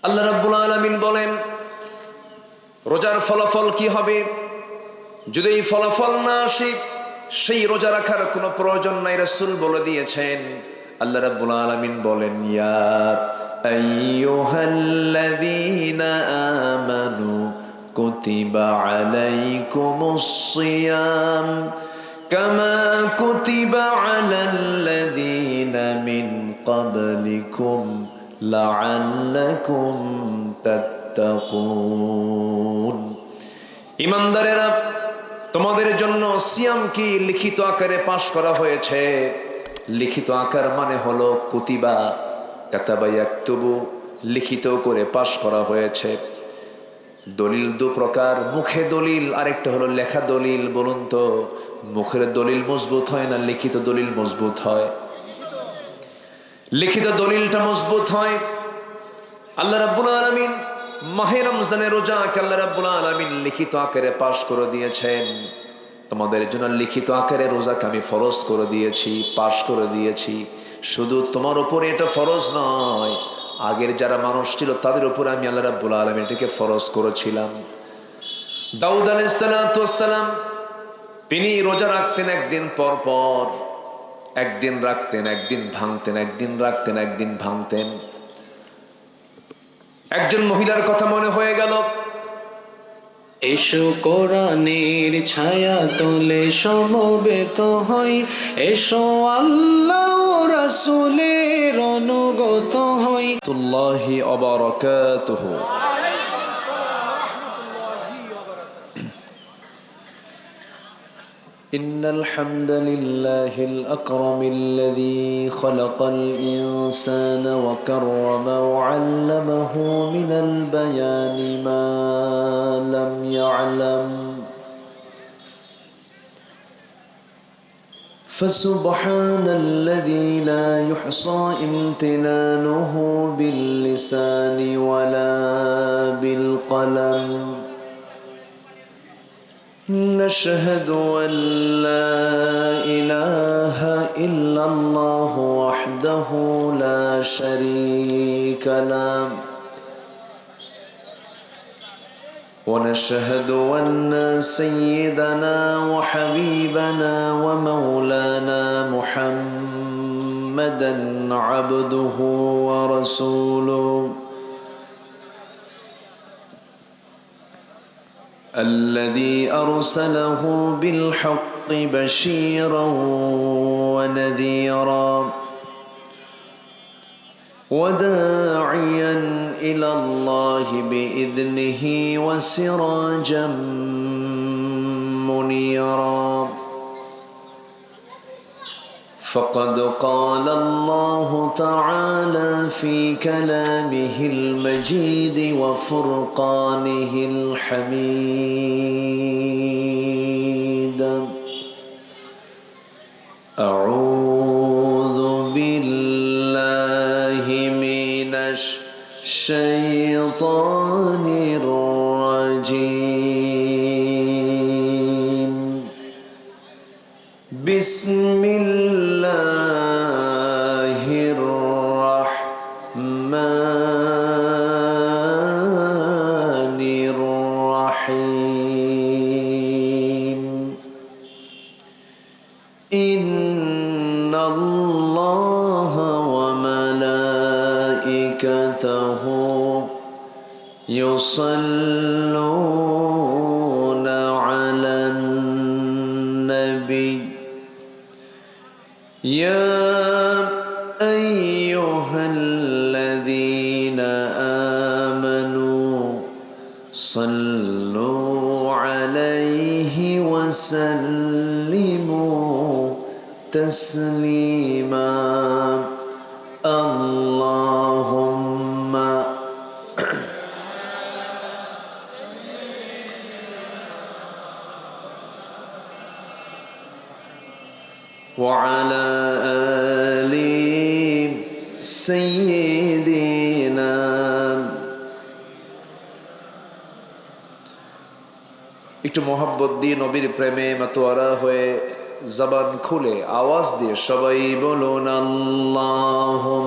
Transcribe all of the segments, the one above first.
আল্লাহ রাব্বুল আলামিন বলেন, রোজার ফলাফল কি হবে? যদি এই ফলাফল না আসে, সেই রোজা রাখার কোনো প্রয়োজন নাই। রাসূল বলে দিয়েছেন, আল্লাহ রাব্বুল আলামিন বলেন, ইয়া আইয়ুহাল্লাযীনা আমানু কুতিবা আলাইকুমুস সিয়াম কামা কুতিবা আলাল্লাযীনা মিন ক্বাবলিকুম লাআল্লাকুম তাত্তাকুন। ঈমানদারেরা, তোমাদের জন্য সিয়াম কি লিখিত আকারে পাশ করা হয়েছে। লিখিত আকার মানে হলো কুতিবা, কাতাবা ইয়াকতুবু, লিখিত করে পাশ করা হয়েছে। দলিল দু প্রকার, মুখে দলিল, আরেকটা হলো লেখা দলিল। বলুন তো, মুখের দলিল মজবুত হয় না লিখিত দলিল মজবুত হয়? লিখিত দলিলটা মজবুত হয়। আল্লাহ রাব্বুল আলামিন মাহে রমজানের রোজাকে আল্লাহ রাব্বুল আলামিন লিখিত আকারে পাশ করে দিয়েছেন। তোমাদের জন্য লিখিত আকারে রোজাকে আমি ফরজ করে দিয়েছি, পাশ করে দিয়েছি। শুধু তোমার উপরে এটা ফরজ নয়, আগের যারা মানুষ ছিল তাদের উপরে আমি আল্লাহ রাব্বুল আলামিন এটাকে ফরজ করেছিলাম। দাউদ আলাইহিস সালাতু ওয়াস সালাম, তিনি রোজা রাখতেন একদিন পর পর, একদিন রাখতেন একদিন ভাঙতেন, একদিন রাখতেন একদিন ভাঙতেন। একজন মহিলার কথা মনে হয়ে গেল, এসো কোরআনের ছায়া তোলে সমবেত হই, এসো আল্লাহ রাসূলের অনুগত হই। তুল্লাহি ওয়া বারাকাতুহু। إن الحمد لله الأكرم الذي خلق الإنسان وكرم وعلمه من البيان ما لم يعلم، فسبحان الذي لا يحصى امتنانه باللسان ولا بالقلم. نشهد أن لا إله إلا الله وحده لا شريك له، ونشهد أن سيدنا وحبيبنا ومولانا محمدا عبده ورسوله الذي أرسله بالحق بشيرا ونذيرا وداعيا إلى الله بإذنه وسراجا منيرا. فقد قال الله تعالى في كلامه المجيد وفرقانه الحميد: أعوذ بالله من الشيطان الرجيم. بسم الله الرحمن الرحيم. إن الله وملائكته يصلون على النبي يا أيها الذين آمنوا صلوا عليه وسلموا تسليما. اللهم وعلى آل سيدنا. একটু মোহাব্বত দিয়ে নবীর প্রেমে মাতোয়ারা হয়ে জবান খুলে আওয়াজ দিয়ে সবাই বলুন, আল্লাহুম্মা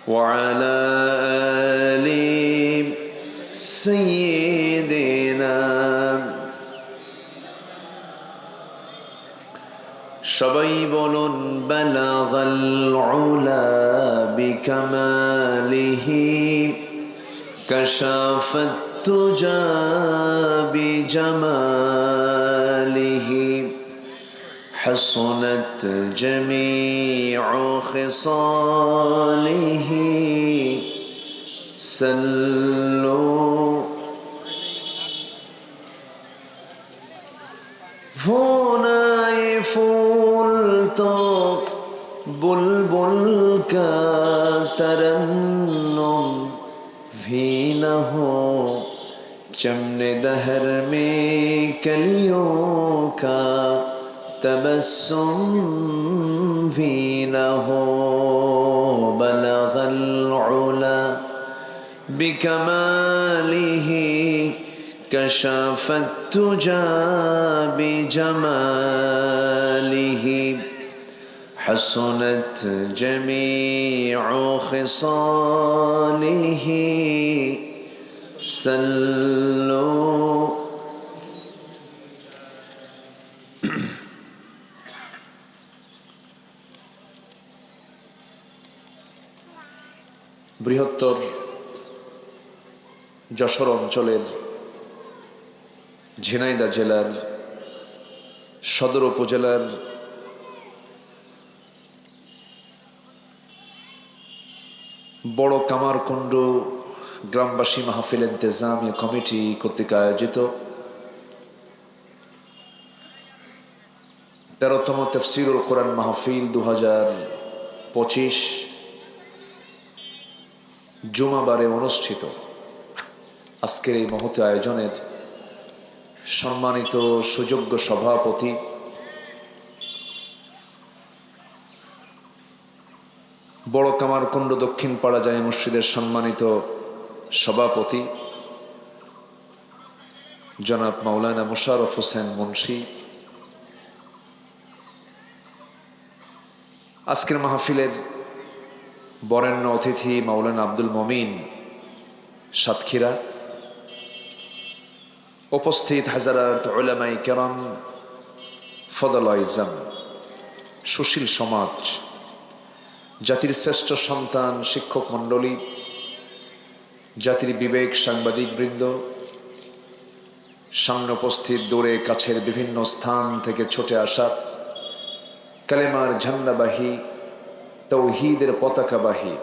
وعلى آل سيدنا সবাই বলুন বালাগাল উলা বিকামালিহি কাশাফাত তুজা বিজামালিহি حسنت جميع خصاله سلوا فونائے پھول تو بلبل کا ترنم بھی نہ ہو چمن دہر میں کلیوں کا تبسم بھی نہ ہو بلغ العلا بکمالہ کشف التجا بجمالہ حسنت جمیع خصالہ صلوا বৃহত্তর যশোর অঞ্চলের ঝিনাইদহ জেলার সদর উপজেলার বড় কামারকুণ্ড গ্রামবাসী মাহফিল ইন্তেজামিয়া কমিটি কর্তৃক আয়োজিত 13তম তাফসীরুল কোরআন মাহফিল 2025 জুমাবারে অনুষ্ঠিত আজকের এই মহৎ আয়োজনের সম্মানিত সুযোগ্য সভাপতি বড় কামারকুণ্ড দক্ষিণ পাড়া জামে মসজিদের সম্মানিত সভাপতি জনাব মাওলানা মোশাররফ হোসেন মুন্সি, আজকের মাহফিলের বরেণ্য অতিথি মাওলানা আব্দুল মমিন সাতক্ষীরা, উপস্থিত হাজারাত উলামায়ে কেরাম, ফদলায়ে ইজাম, সুশীল সমাজ, জাতির শ্রেষ্ঠ সন্তান শিক্ষক মণ্ডলী, জাতির বিবেক সাংবাদিক বৃন্দ, সামনে উপস্থিত দূরে কাছের বিভিন্ন স্থান থেকে ছুটে আসা কালেমার ঝান্ডাবাহী, তৌহিদের পতাকাবাহী,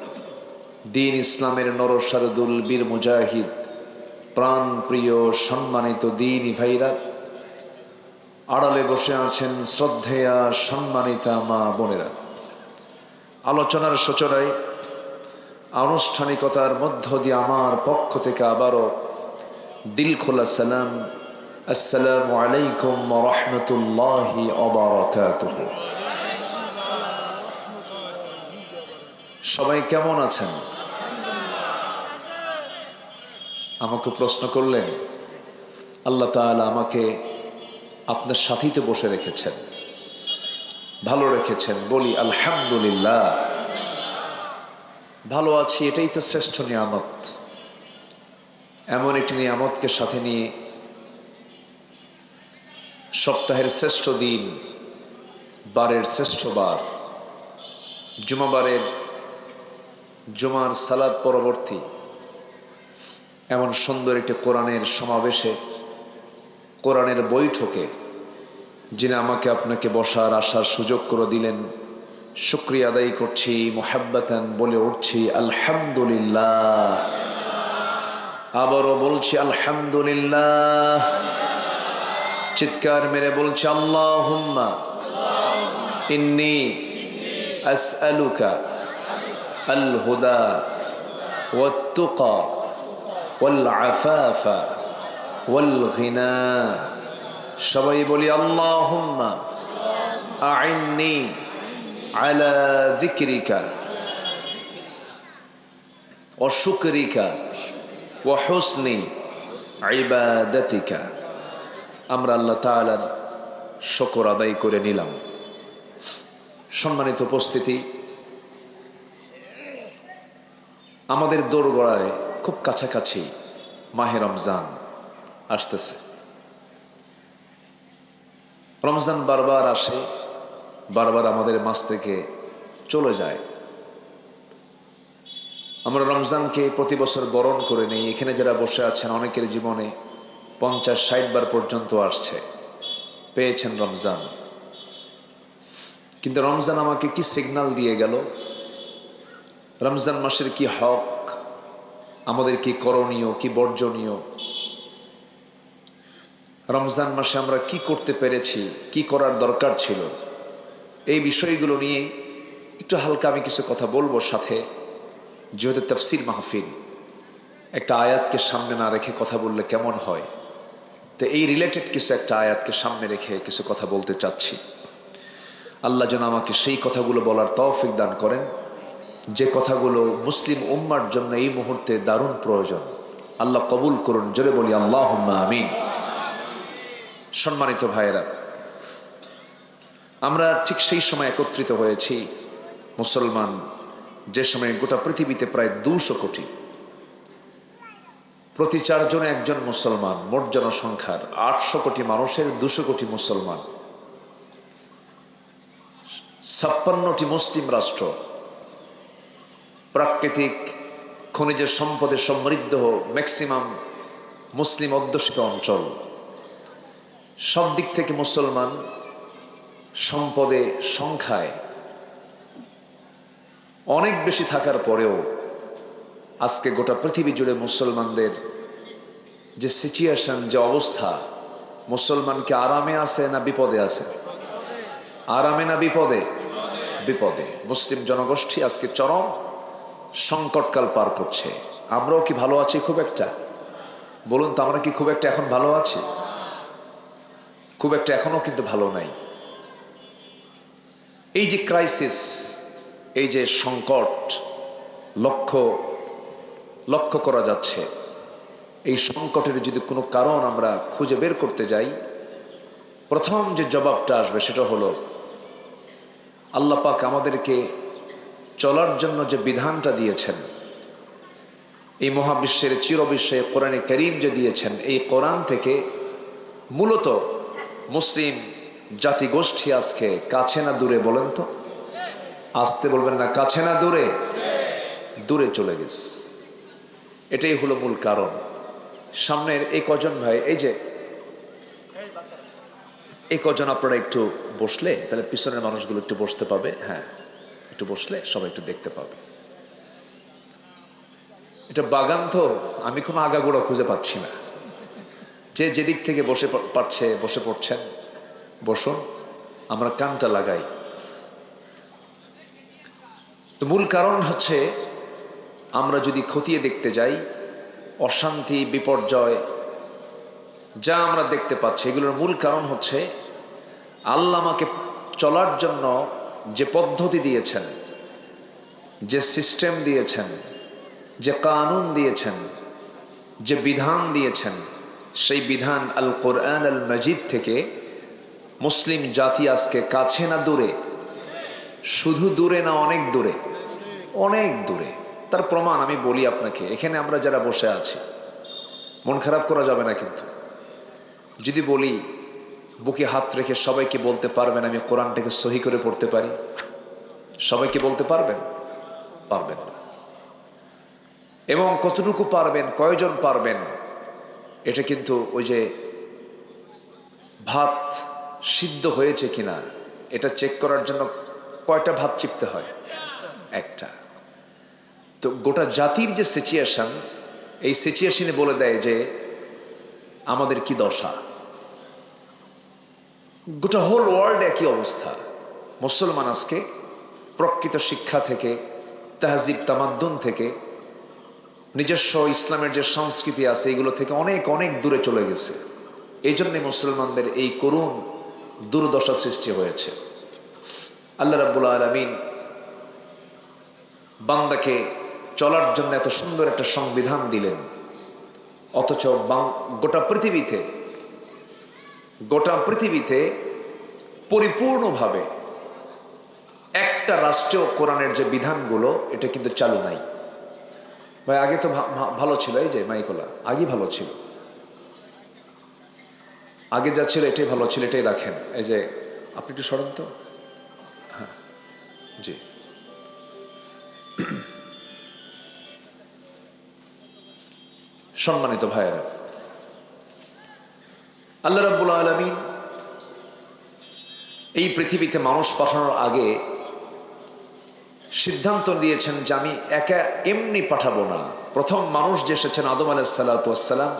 দ্বীন ইসলামের নরসারদুল বীর মুজাহিদ, প্রাণ প্রিয় সম্মানিত দ্বীনি ভাইরা, আড়ালে বসে আছেন শ্রদ্ধেয়া সম্মানিতা মা বোনেরা, আলোচনার সূচনায় আনুষ্ঠানিকতার মধ্য দিয়ে আমার পক্ষ থেকে আবারও দিল খোলা সালাম, আসসালামু আলাইকুম ওয়া রাহমাতুল্লাহি ওয়া বারাকাতুহু। সবাই কেমন আছেন? আমাকে প্রশ্ন করলেন, আল্লাহ তাআলা আমাকে আপনার সাথীতে বসে রেখেছেন, ভালো রেখেছেন, বলি আলহামদুলিল্লাহ। ভালো আছি, এটাই তো শ্রেষ্ঠ নিয়ামত। এমন একটি নিয়ামতকে সাথে নিয়ে সপ্তাহের শ্রেষ্ঠ দিন, বারের শ্রেষ্ঠ বার, জুমাবারের জুমার সালাত পরবর্তী এমন সুন্দর একটি কোরআনের সমাবেশে, কোরআনের বৈঠকে যিনি আমাকে আপনাকে বসার আসার সুযোগ করে দিলেন, শুকরিয়া আদায় করছি, মুহাব্বাতান বলে উঠছি আলহামদুলিল্লাহ। আবারও বলছি আলহামদুলিল্লাহ। চিৎকার মেরে বলছি আল্লাহুম্মা ইন্নী আসআলুকা আল হুদা ওয়াত তুকা ওয়াল আফাফা ওয়াল গিনা। সবাই বলি আল্লাহুম্মা আইন্নি আলা যিকরিকা ওয়া শুকরিকা ওয়া হুসনি ইবাদাতিকা। আমরা আল্লাহ তাআলার শুকর আদায় করে নিলাম। সম্মানিত উপস্থিতি, আমাদের দোরগোড়ায় খুব কাছাকাছি মাহে রমজান আসতেছে। রমজান বারবার আসে, বারবার আমাদের মাঝ থেকে চলে যায়। আমরা রমজানকে প্রতি বছর বরণ করে নেই। এখানে যারা বসে আছেন অনেকের জীবনে 50-60 বার পর্যন্ত আসছে, পেয়েছেন রমজান। কিন্তু রমজান আমাকে কি সিগন্যাল দিয়ে গেল? রমজান মাসের কি হক, আমাদের কি করণীয়, কি বর্জনীয়, রমজান মাসে আমরা কি করতে পেরেছি, কি করার দরকার ছিল, এই বিষয়গুলো নিয়ে একটু হালকা আমি কিছু কথা বলবো। সাথে যেহেতু তাফসীর মাহফিল, একটা আয়াতকে সামনে না রেখে কথা বললে কেমন হয়, তো এই রিলেটেড কিছু একটা আয়াতকে সামনে রেখে কিছু কথা বলতে চাচ্ছি। আল্লাহ যেন আমাকে সেই কথাগুলো বলার তৌফিক দান করেন, যে কথাগুলো মুসলিম উম্মার জন্য এই মুহূর্তে দারুণ প্রয়োজন। আল্লাহ কবুল করুন, জোরে বলি আল্লাহুম্মা আমিন। সম্মানিত ভাইয়েরা, আমরা ঠিক সেই সময় একত্রিত হয়েছি মুসলমান, যে সময় গোটা পৃথিবীতে প্রায় 200 কোটি, প্রতি 4 জনে একজন মুসলমান, মোট জনসংখ্যার 800 কোটি মানুষের 200 কোটি মুসলমান, 56টি মুসলিম রাষ্ট্র, প্রাকৃতিক খনিজ সম্পদে সমৃদ্ধ ম্যাক্সিমাম মুসলিম অধ্যুষিত অঞ্চল, সব দিক থেকে মুসলমান, সম্পদে সংখ্যায় অনেক বেশি থাকার পরেও আজকে গোটা পৃথিবী জুড়ে মুসলমানদের যে সিচুয়েশন, যে অবস্থা, মুসলমান কি আরামে আছে না বিপদে আছে? আরামে না বিপদে? বিপদে। মুসলিম জনগোষ্ঠী আজকে চরম সংকটকাল পার করছে। আমরাও কি ভালো আছি খুব একটা? বলুন তো, আমরা কি খুব একটা এখন ভালো আছি? খুব একটা এখনো কিন্তু ভালো নাই। এই যে ক্রাইসিস, এই যে সংকট লক্ষ্য করা যাচ্ছে, এই সংকটের যদি কোনো কারণ আমরা খুঁজে বের করতে যাই, প্রথম যে জবাবটা আসবে সেটা হলো আল্লাহ পাক আমাদেরকে চলার জন্য যে বিধানটা দিয়েছেন, এই মহাবিশ্বের চিরবিশ্বে কোরআনে কারীম যে দিয়েছেন, এই কোরআন থেকে মূলত মুসলিম জাতিগোষ্ঠী আজকে কাছে না দূরে? বলেন তো, আসতে বলবেন না, কাছে না দূরে? দূরে চলে গেছে। এটাই হলো মূল কারণ। সামনের এই কজন ভাই, এই কজন আপনারা একটু বসলে তাহলে পিছনের মানুষগুলো একটু বসতে পাবে। হ্যাঁ, একটু বসলে সবাই একটু দেখতে পাবে। এটা বাগান তো, আমি কোনো আগাগোড়া খুঁজে পাচ্ছি না। যে যেদিক থেকে বসে পারছে বসে পড়ছেন, বসুন, আমরা কানটা লাগাই। তো মূল কারণ হচ্ছে, আমরা যদি খতিয়ে দেখতে যাই, অশান্তি, বিপর্যয় যা আমরা দেখতে পাচ্ছি, এগুলোর মূল কারণ হচ্ছে আল্লাহ আমাকে চলার জন্য যে পদ্ধতি দিয়েছেন, যে সিস্টেম দিয়েছেন, যে কানুন দিয়েছেন, যে বিধান দিয়েছেন, সেই বিধান আল কোরআন আল মজিদ থেকে মুসলিম জাতি আজকে কাছে না দূরে? শুধু দূরে না অনেক দূরে? অনেক দূরে। তার প্রমাণ আমি বলি আপনাকে। এখানে আমরা যারা বসে আছি, মন খারাপ করা যাবে না কিন্তু। যদি বলি, বুকে হাত রেখে সবাইকে বলতে পারবেন আমি কোরআনটাকে সহি করে পড়তে পারি? সবাইকে বলতে পারবেন? পারবেন না। এবং কতটুকু পারবেন, কয়জন পারবেন, এটা কিন্তু ওই যে ভাত সিদ্ধ হয়েছে কিনা এটা চেক করার জন্য কয়টা ভাত চিপতে হয়? একটা। তো গোটা জাতির যে সিচুয়েশন, এই সিচুয়েশনে বলে দেয় যে আমাদের কি দশা। গোটা হোল ওয়ার্ল্ড একই অবস্থা। মুসলমান আজকে প্রকৃত শিক্ষা থেকে, তাহজিব তামাদ্দুন থেকে, নিজস্ব ইসলামের যে সংস্কৃতি আছে এগুলো থেকে অনেক অনেক দূরে চলে গেছে। এই জন্যে মুসলমানদের এই করুণ দুর্দশা সৃষ্টি হয়েছে। আল্লাহ রাব্বুল আলামিন বান্দাকে চলার জন্য এত সুন্দর একটা সংবিধান দিলেন, অথচ গোটা পৃথিবীতে পরিপূর্ণভাবে একটা রাষ্ট্রীয় কোরআনের যে বিধানগুলো, এটা কিন্তু চালু নাই। ভাই আগে তো ভালো ছিল, এই যে মাইকোলা আগে ভালো ছিল, আগে যা ছিল এটাই ভালো ছিল, এটাই রাখেন। এই যে আপনি একটু সরেন তো, হ্যাঁ জি। সম্মানিত ভাইয়েরা, আল্লাহ রাব্বুল আলামিন এই পৃথিবীতে মানুষ পাঠানোর আগে সিদ্ধান্ত দিয়েছেন যে আমি একা এমনি পাঠাবো না। প্রথম মানুষ যে এসেছেন আদম আলাইহিস সালাতু ওয়াস সালাম,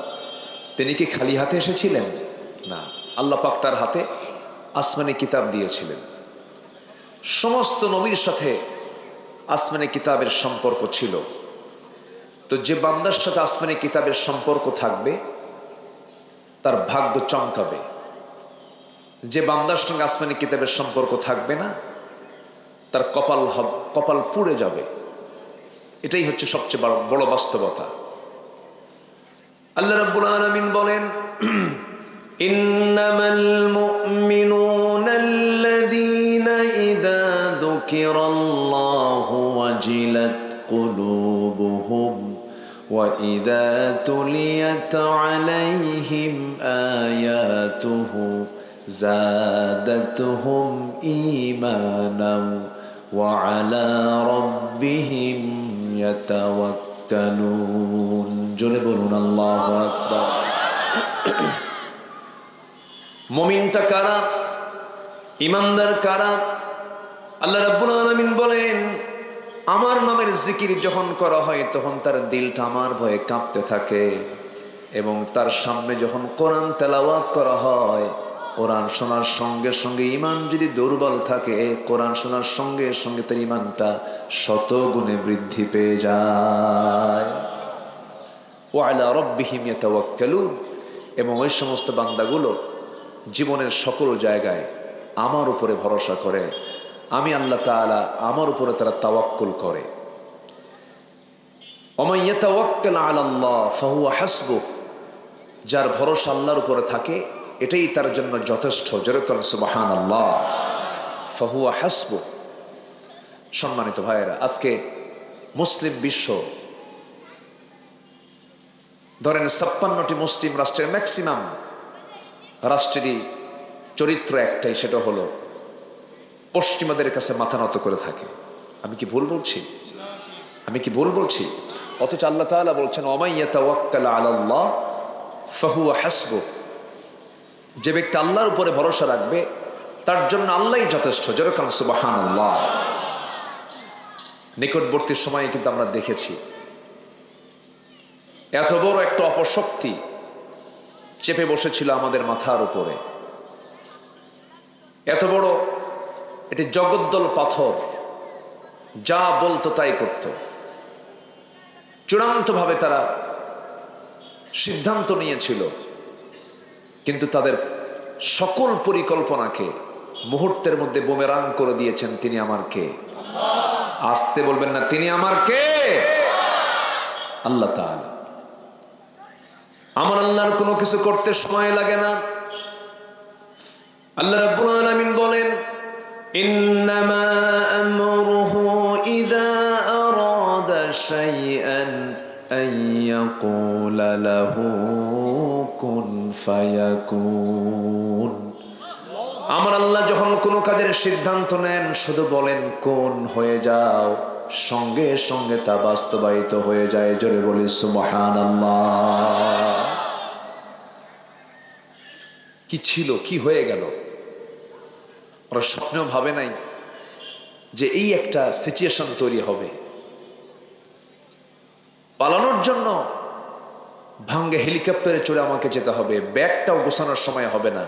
তিনি কি খালি হাতে এসেছিলেন? না, আল্লাহ পাক তার হাতে আসমানি কিতাব দিয়েছিলেন। সমস্ত নবীর সাথে আসমানি কিতাবের সম্পর্ক ছিল। তো যে বান্দার সাথে আসমানি কিতাবের সম্পর্ক থাকবে তার ভাগ্য চমকাবে। যে বান্দার সঙ্গে আসমানি কিতাবের সম্পর্ক থাকবে না তার কপাল পুড়ে যাবে। এটাই হচ্ছে সবচেয়ে বড় বাস্তবতা। আল্লাহ রাব্বুল আলামিন বলেন, ইন্নামাল মুমিনুনা আল্লাযীনা ইযা যুকিরাল্লাহু ওয়াজিলাত কুলুবুহুম ওয়া ইযা তুলিয়াত আলাইহিম আয়াতুহু যাদাতুহুম ঈমানাও ওয়া আলা রাব্বিহিম ইয়াতাওয়াক্কালুন। জোরে বলুন আল্লাহু আকবার। মুমিনটা কারা? ঈমানদার কারা? আল্লাহ রাব্বুল আলামিন বলেন, আমার নামের জিকির যখন করা হয় তখন তার দিলটা আমার ভয়ে কাঁপতে থাকে, এবং তার সামনে যখন কোরআন তেলাওয়াত করা হয়, কোরআন শোনার সঙ্গে সঙ্গে ঈমান যদি দুর্বল থাকে, কোরআন শোনার সঙ্গে সঙ্গে তার ঈমানটা শত গুণে বৃদ্ধি পেয়ে যায়। ওয়া আলা রাব্বিহিম ইয়াতাওয়াক্কালুন, এবং ওই সমস্ত বান্দাগুলো জীবনের সকল জায়গায় আমার উপরে ভরসা করে, আমি আল্লাহ তাআলা আমার উপরে তারা তাওয়াক্কুল করে। ওয়া মান ইয়াতাওয়াক্কাল আলাল্লাহ ফাহুয়া হাসবুহ, যার ভরসা আল্লাহর উপরে থাকে এটাই তার জন্য যথেষ্ট। যেরকম সুবহানাল্লাহ, ফাহুয়া হাসবুহ। সম্মানিত ভাইয়েরা, আজকে মুসলিম বিশ্ব, ধরেন 56টি মুসলিম রাষ্ট্রের ম্যাক্সিমাম রাষ্ট্রেরই চরিত্র একটাই, সেটা হলো পশ্চিমাদের কাছে মাথা নত করে থাকে। আমি কি ভুল বলছি? আমি কি ভুল বলছি? অথচ আল্লাহ তাআলা বলছেন, ওয়া মান ইয়াতাওয়াক্কাল আলাল্লাহ ফাহুয়া হাসবুহ, যে ব্যক্তি আল্লাহর উপরে ভরসা রাখবে তার জন্য আল্লাহই যথেষ্ট। যেরকম সুবহানাল্লাহ। নিকটবর্তী সময়ে কিন্তু আমরা দেখেছি এত বড় একটা অপশক্তি চেপে বসেছিল আমাদের মাথার উপরে। এত বড় এটি জগদ্দল পাথর, যা বলতো তাই করত। চূড়ান্তভাবে তারা সিদ্ধান্ত নিয়েছিল, কিন্তু তাদের সকল পরিকল্পনাকে মুহূর্তের মধ্যে বুমেরাং করে দিয়েছেন তিনি আমার কে। আসতে বলবেন না, তিনি আমার কে? আল্লাহ তাআলা। আমার আল্লাহর কোনো কিছু করতে সময় লাগে না। আল্লাহ রাব্বুল আলামিন বলেন, ইন্নামা আমরুহু ইযা আরাদা শাইআন আন ইয়াকুলা লাহু কুন ফায়াকুন। আমার আল্লাহ যখন কোনো কাজের সিদ্ধান্ত নেন শুধু বলেন কোন হয়ে যাও, সঙ্গে সঙ্গে তা বাস্তবায়িত হয়ে যায়। জোরে বলি সুবহানাল্লাহ। কি ছিল, কি হয়ে গেল, ওরা স্বপ্নেও ভাবে নাই যে এই একটা সিচুয়েশন তৈরি হবে। পালানোর জন্য ভাঙ্গে হেলিকপ্টারে চড়ে আমাকে যেতে হবে, ব্যাগটাও গোছানোর সময় হবে না,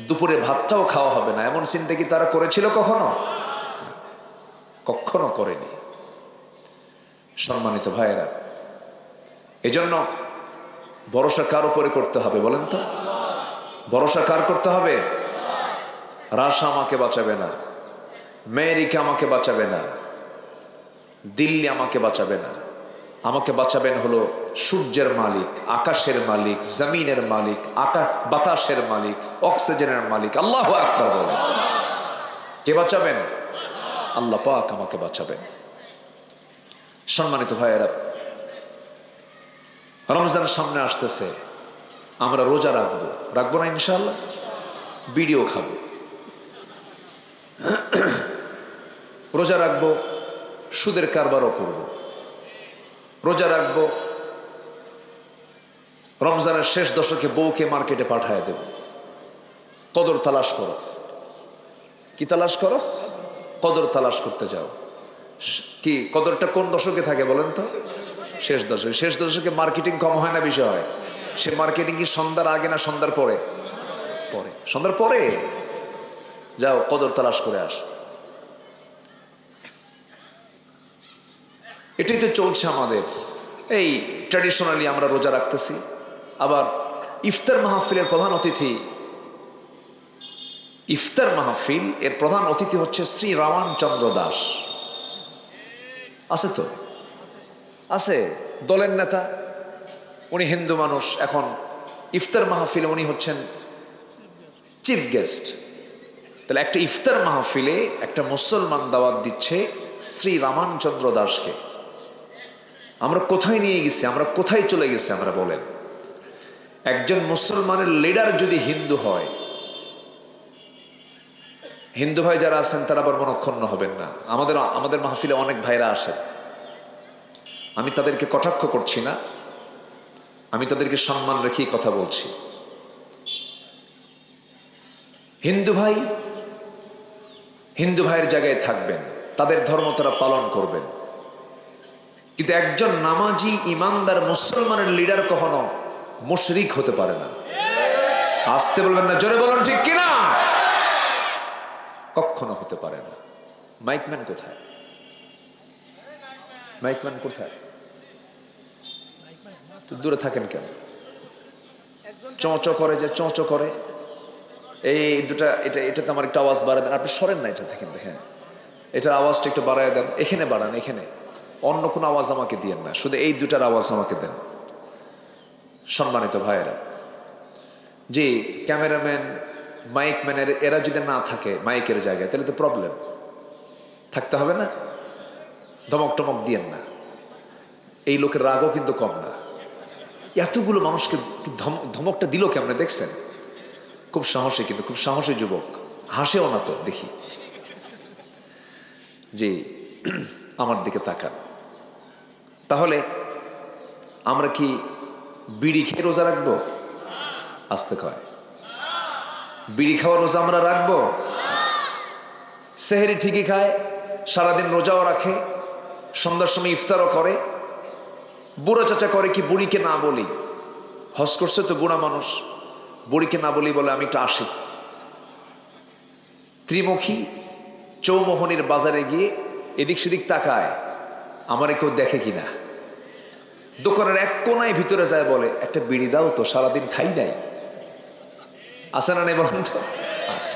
দুপুরে ভাতটাও খাওয়া হবে না, এমন চিন্তা কি তারা করেছিল কখনো? কখনো করেনি। সম্মানিত ভাইয়েরা, এজন্য ভরসা কার উপরে করতে হবে বলেন তো? ভরসা কার করতে হবে? রাশা আমাকে বাঁচাবে না, আমেরিকা আমাকে বাঁচাবে না, দিল্লি আমাকে বাঁচাবে না। আমাকে বাঁচাবেন হলো সূর্যের মালিক, আকাশের মালিক, জমিনের মালিক, বাতাসের মালিক, অক্সিজেনের মালিক। আল্লাহু আকবার বলেন। কে বাঁচাবেন? আল্লাহ পাক আমাকে বাঁচাবেন। সম্মানিত ভাইয়েরা, রমজান সামনে আসতেছে, আমরা রোজা রাখবো, রাখবো না ইনশাআল্লাহ? বিড়িও খাবো, রোজা রাখবো, সুদের কারবারও করব, রোজা রাখবো, রমজানের শেষ দশকে বউকে মার্কেটে পাঠায় দেব। কদর তালাশ করো। কি তালাশ করো? কদর তালাশ করতে যাও। কি কদরটা কোন দশকে থাকে বলেন তো? শেষ দশকে। শেষ দশকে মার্কেটিং কম হয় না বেশি হয়? সে মার্কেটিং কি সন্ধ্যার আগে না সন্ধ্যার পরে? পরে। সন্ধ্যার পরে যাও, কদর তালাশ করে আস। এটাই তো চলছে আমাদের। এই ট্র্যাডিশনালি আমরা রোজা রাখতেছি। আবার ইফতার মাহফিলের প্রধান অতিথি, ইফতার মাহফিল এর প্রধান অতিথি হচ্ছে শ্রী রামানচন্দ্র দাস। আছে তো? আছে, দলের নেতা, উনি হিন্দু মানুষ। এখন ইফতার মাহফিলে উনি হচ্ছেন চিফ গেস্ট। তাহলে একটা ইফতার মাহফিলে একটা মুসলমান দাওয়াত দিচ্ছে শ্রী রামানচন্দ্র দাসকে। আমরা কোথায় নিয়ে গেছি? আমরা কোথায় চলে গেছি? আমরা বলেন, একজন মুসলমানের লিডার যদি হিন্দু হয়, হিন্দু ভাই যারা আছেন তারা আবার মনক্ষুণ্ণ হবেন না। আমাদের মাহফিলে অনেক ভাইরা আসেন, আমি তাদেরকে কটাক্ষ করছি না, আমি তাদেরকে সম্মান রেখেই কথা বলছি। হিন্দু ভাইয়ের জায়গায় থাকবেন, তাদের ধর্ম তারা পালন করবেন, কিন্তু একজন নামাজি ইমানদার মুসলমানের লিডার কখনো মুশরিক হতে পারে না। আসতে বলবেন না, জোরে বলুন ঠিক কিনা? কখনো হতে পারে না। মাইকম্যান কোথায়? মাইকম্যান কোথায়? তো দূরে থাকেন কেন? চোঁচো করে, যে চোঁচো করে, এই দুটা, এটাতে আমার একটু আওয়াজ বাড়ায় দেন। আপনি সরেন না, এটা দেখেন, দেখেন, এটা আওয়াজটা একটু বাড়ায় দেন। এখানে বাড়ান, এখানে। অন্য কোনো আওয়াজ আমাকে দিয়েন না, শুধু এই দুটার আওয়াজ আমাকে দেন। সম্মানিত ভাইয়েরা, যে ক্যামেরাম্যান, মাইকম্যানের এরা যদি না থাকে মাইকের জায়গায়, তাহলে তো প্রবলেম। থাকতে হবে না? ধমক টমক দিয়েন না। এই লোকের রাগও কিন্তু কম না। এতগুলো মানুষকে ধমকটা দিল কেমনে দেখছেন? খুব সাহসী, কিন্তু খুব সাহসী যুবক। হাসেও না তো দেখি। জি, আমার দিকে তাকান। তাহলে আমরা কি বিড়ি খেয়ে রোজা রাখবো? আসতে কয়, বিড়ি খাওয়া রোজা আমরা রাখবো? সেহরি ঠিকই খায়, সারাদিন রোজাও রাখে, সন্ধ্যার সময় ইফতারও করে। বুড়া চাচা করে কি বুড়িকে না বলি? হজ করছে তো বুড়া মানুষ, বুড়িকে না বলি বলে আমি একটু আসি। ত্রিমুখী চৌমোহনীর বাজারে গিয়ে এদিক সেদিক তাকায়, আমারে কেউ দেখে কিনা। দোকানের এক কোনায় ভিতরে যায়, বলে একটা বিড়ি দাও তো, সারাদিন খাই নাই। আছে না নেই বলেন তো? আছে।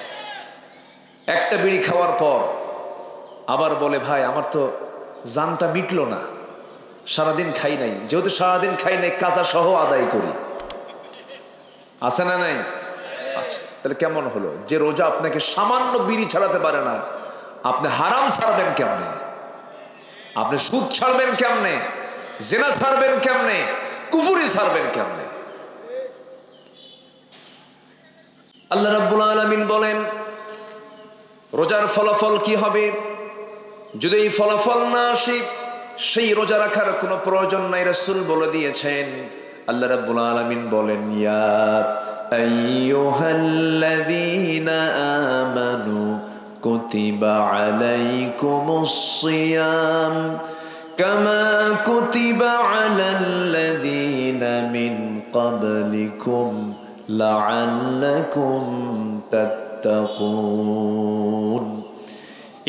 একটা বিড়ি খাওয়ার পর আবার বলে, ভাই আমার তো জানটা মিটলো না, সারাদিন খাই নাই। যেহেতু সারাদিন খাই নাই, কাজা সহ আদায় করি। আছে না নাই? আচ্ছা, তাহলে কেমন হলো? যে রোজা আপনাকে সামান্য বিড়ি ছাড়াতে পারে না, আপনি হারাম ছাড়বেন কেমনে? আপনি সুদ ছাড়বেন কেমনে? জেনা ছাড়বেন কেমনে? কুফুরি ছাড়বেন কেমনে? আল্লাহ রাব্বুল আলামিন বলেন, রোজার ফলাফল কি হবে? যদি এই ফলাফল না আসে, সেই রোজা রাখার কোনো প্রয়োজন নাই। রাসূল বলে দিয়েছেন। আল্লাহ রাব্বুল আলামিন বলেন, ইয়া আইয়ুহাল্লাযীনা আমানু কুতিবা আলাইকুমুস সিয়াম কামা কুতিবা আলাল্লাযীনা মিন ক্বাবলিকুম লাআল্লাকুম তাত্তাকুন।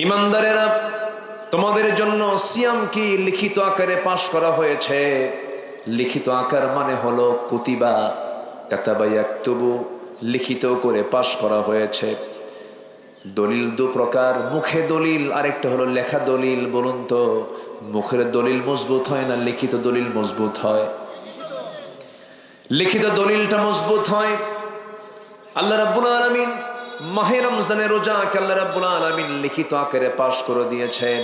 ঈমানদারেরা, তোমাদের জন্য সিয়াম কি লিখিত আকারে পাশ করা হয়েছে। লিখিত আকার মানে হলো কুতিবা, কাতাবা ইয়াকতুবু, লিখিত করে পাশ করা হয়েছে। দলিল দু প্রকার, মুখে দলিল, আরেকটা হলো লেখা দলিল। বলুন তো, মুখের দলিল মজবুত হয় না লিখিত দলিল মজবুত হয়? লিখিত দলিলটা মজবুত হয়। আল্লাহ রাব্বুল আলামিন মাহে রমজানের রোজাকে আল্লাহ রাব্বুল আলামিন লিখিত আকারে পাশ করে দিয়েছেন।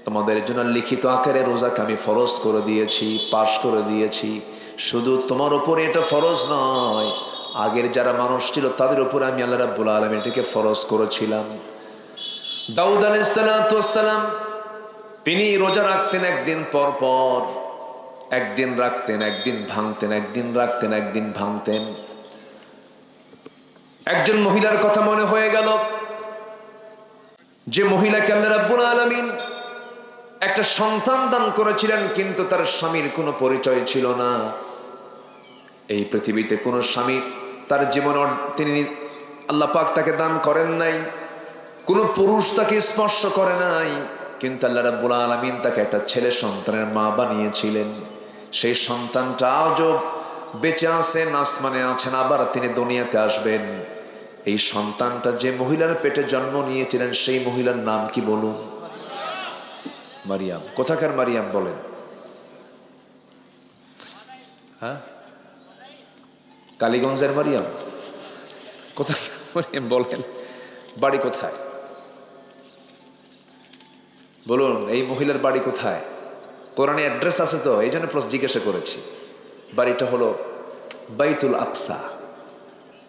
তোমাদের জন্য লিখিত আকারে রোজাকে আমি ফরজ করে দিয়েছি, পাশ করে দিয়েছি। শুধু তোমার উপরে এটা ফরজ নয়, আগের যারা মানুষ ছিল তাদের উপরে আমি আল্লাহ রাব্বুল আলামিন এটাকে ফরজ করেছিলাম। দাউদ আলাইহিস সালাম তিনি রোজা রাখতেন একদিন পর পর, একদিন রাখতেন একদিন ভাঙতেন, একদিন রাখতেন একদিন ভাঙতেন। একজন মহিলার কথা মনে হয়ে গেল, যে মহিলাকে আল্লাহ রাব্বুল আলামিন একটা সন্তান দান করেছিলেন, কিন্তু তার স্বামীর কোনো পরিচয় ছিল না। এই পৃথিবীতে কোনো স্বামী তার জীবন তিনি আল্লাহ পাক তাকে দান করেন নাই, কোনো পুরুষ তাকে স্পর্শ করে নাই, কিন্তু আল্লাহ রাব্বুল আলামিন তাকে একটা ছেলে সন্তানের মা বানিয়েছিলেন। সেই সন্তানটা আজও বেঁচে আছেন, আসমানে আছেন, আবার তিনি দুনিয়াতে আসবেন। এই সন্তানটা যে মহিলার পেটে জন্ম নিয়েছিলেন সেই মহিলার নাম কি বলুন? মারিয়াম। কোথাকার মারিয়াম বলেন? হ্যাঁ, কালীগঞ্জের মারিয়াম? কোথাকার মারিয়াম বলেন? বাড়ি কোথায় বলুন? এই মহিলার বাড়ি কোথায়? কোরআনে অ্যাড্রেস আছে তো, এই জন্য জিজ্ঞাসা করেছি। বাড়িটা হলো বাইতুল আকসা,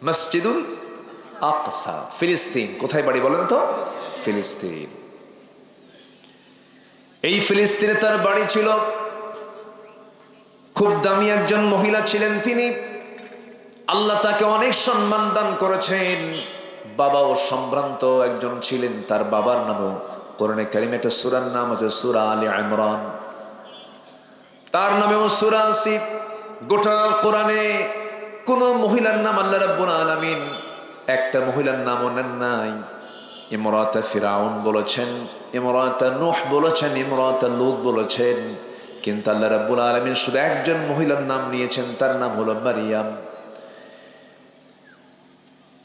মসজিদুল আকসা, ফিলিস্তিন। কোথায় বাড়ি বলেন তো? ফিলিস্তিন। এই ফিলিস্তিনে তার বাড়ি ছিল। খুব দামি একজন মহিলা ছিলেন তিনি। আল্লাহ তাকে অনেক সম্মান দান করেছেন। বাবাও সম্ভ্রান্ত একজন ছিলেন। তার বাবার নামও কোরআনে কারিমে একটা সূরার নাম আছে, সূরা আলে ইমরান। তার নামেও সূরা আছে। গোটা কোরআনে কোন মহিলার নাম আল্লাহ রাব্বুল আলামিন একটা মহিলার নামও নেন নাই। ইমরাতে ফিরাউন বলেছেন, ইমরাতে নূহ বলেছেন, ইমরাতে লূত বলেছেন, কিন্তু আল্লাহ রাব্বুল আলামিন শুধু একজন মহিলার নাম নিয়েছেন, তার নাম হলো মারিয়াম।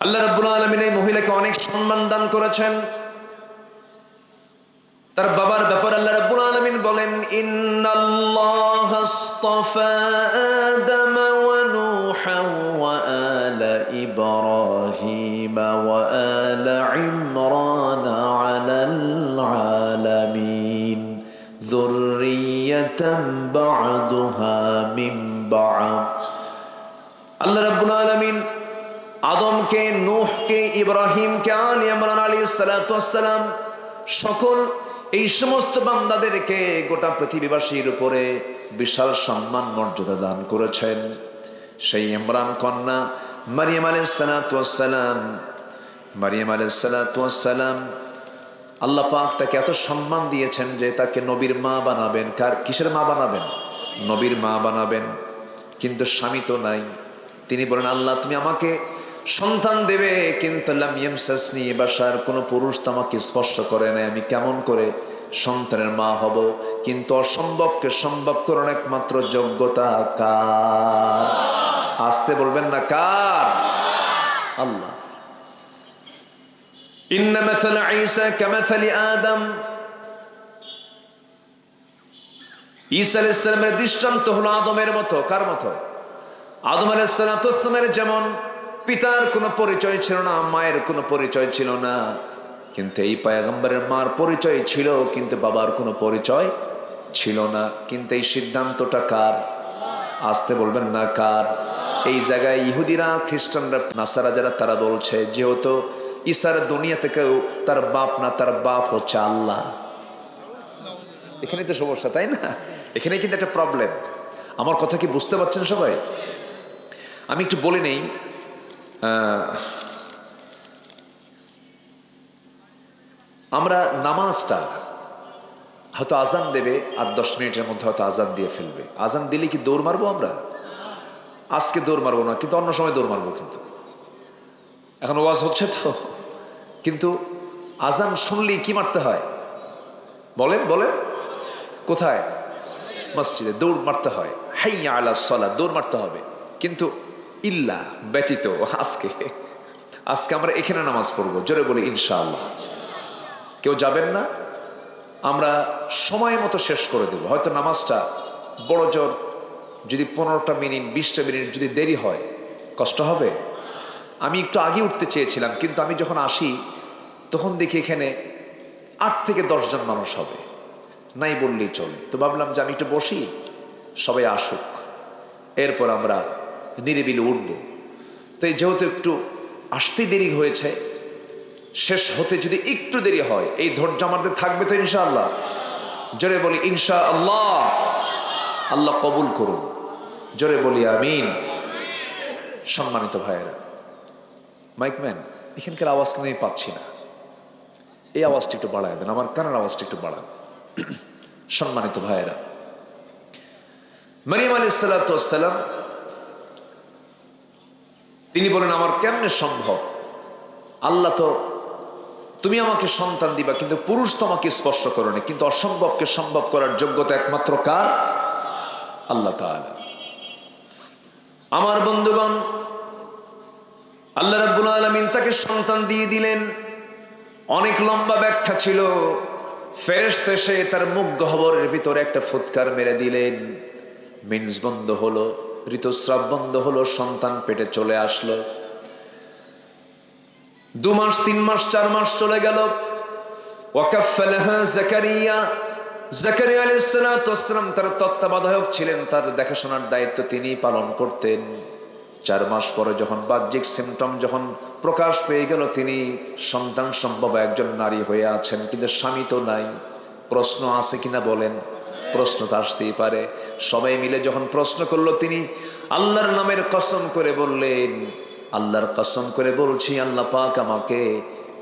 আল্লাহ রাব্বুল আলামিন এই মহিলাকে অনেক সম্মান দান করেছেন। তার বাবার ব্যাপারে আল্লাহ রাব্বুল আলামিন বলেন, ইন্নাল্লাহা আসতাফা আদম ওয়া নূহা ওয়া আলা ইব্রাহিম ওয়া আলা ইমরান আলাল আলামিন যুররিয়াতান বা'দুহা মিন বা'দ। আল্লাহ রাব্বুল আলামিন আদমকে, নূহকে, ইব্রাহিমকে, আলী ইমরান আলাইহিস সালাতু ওয়াস সালাম সকল এই সমস্ত বান্দাদেরকে গোটা পৃথিবীবাসীর উপরে বিশাল সম্মান মর্যাদা দান করেছেন। সেই ইমরান কন্যা মারিয়াম আলাইহিস সালাতু ওয়াস সালাম, মারিয়াম আলাইহিস সালাতু ওয়াস সালাম আল্লাহ পাক তাকে এত সম্মান দিয়েছেন যে তাকে নবীর মা বানাবেন। কিসের মা বানাবেন? নবীর মা বানাবেন। কিন্তু স্বামী তো নাই। তিনি বলেন, আল্লাহ তুমি আমাকে সন্তান দেবে, কিন্তু লাম ইয়ামসাসনি বাশার, কোনো পুরুষ তো আমাকে স্পর্শ করে নাই, আমি কেমন করে সন্তানের মা হব? কিন্তু অসম্ভবকে সম্ভব করার একমাত্র যোগ্যতা কার? আসতে বলবেন না, কার? আল্লাহ। ইন্না মাসালা ঈসা কামাসালি আদম, ঈসা আলাইহিস সালামের দৃষ্টান্ত হলো আদমের মতো। কার মতো? আদম আলাইহিস সালামের যেমন পিতার কোনো পরিচয় ছিল না, মায়ের কোনো পরিচয় ছিল না, কিন্তু এই পয়গম্বরের মার পরিচয় ছিল, কিন্তু বাবার কোনো পরিচয় ছিল না। কিন্তু এই সিদ্ধান্তটা কার? আসতে বলবেন না, কার? এই জায়গায় ইহুদিরা, খ্রিস্টানরা, নাসারা যারা, তারা বলছে যেহেতু ঈসার দুনিয়া থেকে তার বাপ না, তার বাপ হচ্ছে আল্লাহ। এখানে তো সমস্যা, তাই না? এখানে কিন্তু একটা প্রবলেম। আমার কথা কি বুঝতে পারছেন সবাই? আমি একটু বলে নেই। আমরা নামাজটা হয়তো আজান দেবে আর 10 মিনিটের মধ্যে হয়তো আজান দিয়ে ফেলবে। আজান দিলে কি দৌড় মারবো আমরা? আজকে দৌড় মারবো না, কিন্তু অন্য সময় দৌড় মারবো। কিন্তু এখন ওয়াজ হচ্ছে তো, কিন্তু আজান শুনলেই কি মারতে হয়? বলেন বলেন, কোথায়? মসজিদে দৌড় মারতে হয়। হাইয়া আলা সালাত, দৌড় মারতে হবে। কিন্তু ইল্লা, ব্যতীত আজকে আমরা এখানে নামাজ পড়বো। জোরে বলি ইনশাআল্লাহ। কেউ যাবেন না? আমরা সময় মতো শেষ করে দেব। হয়তো নামাজটা বড় জোর যদি 15টা মিনিট 20টা মিনিট যদি দেরি হয়, কষ্ট হবে। আমি একটু আগে উঠতে চেয়েছিলাম, কিন্তু আমি যখন আসি তখন দেখি এখানে 8 থেকে 10 জন মানুষ হবে। নাই বললেই চলে। তো ভাবলাম যে আমি একটু বসি, সবাই আসুক, এরপর আমরা নিরিবিলি উঠব। তো যেহেতু একটু আসতে দেরি হয়েছে, শেষ হতে যদি একটু দেরি হয়, এই ধৈর্য আমাদের থাকবে তো ইনশাআল্লাহ? জোরে বলি ইনশাআল্লাহ। আল্লাহ কবুল করুন, জোরে বলি আমিন। সম্মানিত ভাইয়েরা, মাইকম্যান এখানকার আওয়াজ কিন্তু আমি পাচ্ছি না, এই আওয়াজটা একটু বাড়ায় দেন, আমার কানের আওয়াজটা একটু বাড়ান। সম্মানিত ভাইয়েরা, মারিয়াম আলাইহিস সালাতু ওয়াস সালাম তিনি বলেন আমার কেমনে সম্ভব, আল্লাহ তো তুমি আমাকে সন্তান দিবা, কিন্তু পুরুষ তো আমাকে স্পর্শ করো না, কিন্তু অসম্ভবকে সম্ভব করার যোগ্যতা একমাত্র কার? আল্লাহ তাআলা। আমার বন্ধুগণ, আল্লাহ রাব্বুল আলামিন তাকে সন্তান দিয়ে দিলেন। অনেক লম্বা ব্যাখ্যা ছিল। ফেরেশতা এসে তার মুখ গহ্বরের ভিতরে একটা ফুৎকার মেরে দিলেন, মিন্স বন্ধ হলো, ঋতুস্রাব বন্ধ হলো, সন্তান পেটে চলে আসলো। 2 মাস 3 মাস 4 মাস চলে গেল। ওয়াকাফালাহা জাকারিয়া, জাকারিয়া আলাইহিস সালাতু ওয়াস সালাম তার তত্ত্বাবধায়ক ছিলেন, তার দেখাশোনার দায়িত্ব তিনি পালন করতেন। 4 মাস পরে যখন বাহ্যিক সিমটম যখন প্রকাশ পেয়ে গেল, তিনি সন্তান সম্ভব একজন নারী হয়ে আছেন, কিন্তু স্বামী তো নাই। প্রশ্ন আছে কিনা বলেন? প্রশ্ন তো আসতেই পারে। সবাই মিলে যখন প্রশ্ন করলো, তিনি আল্লাহর নামের কসম করে বললেন, আল্লাহর কসম করে বলছি, আল্লাহ পাক আমাকে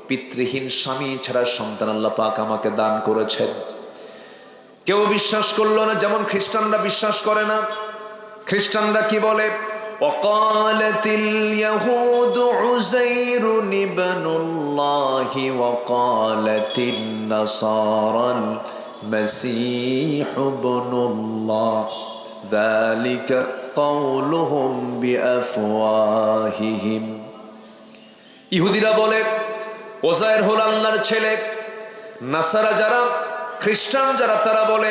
পিতৃহীন স্বামী ছাড়া সন্তান আল্লাহ পাক আমাকে দান করেছেন। কেউ বিশ্বাস করলো না, যেমন খ্রিস্টানরা বিশ্বাস করে না। খ্রিস্টানরা কি বলে? وقالت اليهود عزير ابن الله وقالت النصارى المسيح ابن الله ذلك قولهم بأفواههم। ইহুদিরা বলে ওজায়ের হল আল্লাহর ছেলে। নাসারা যারা, খ্রিস্টান যারা, তারা বলে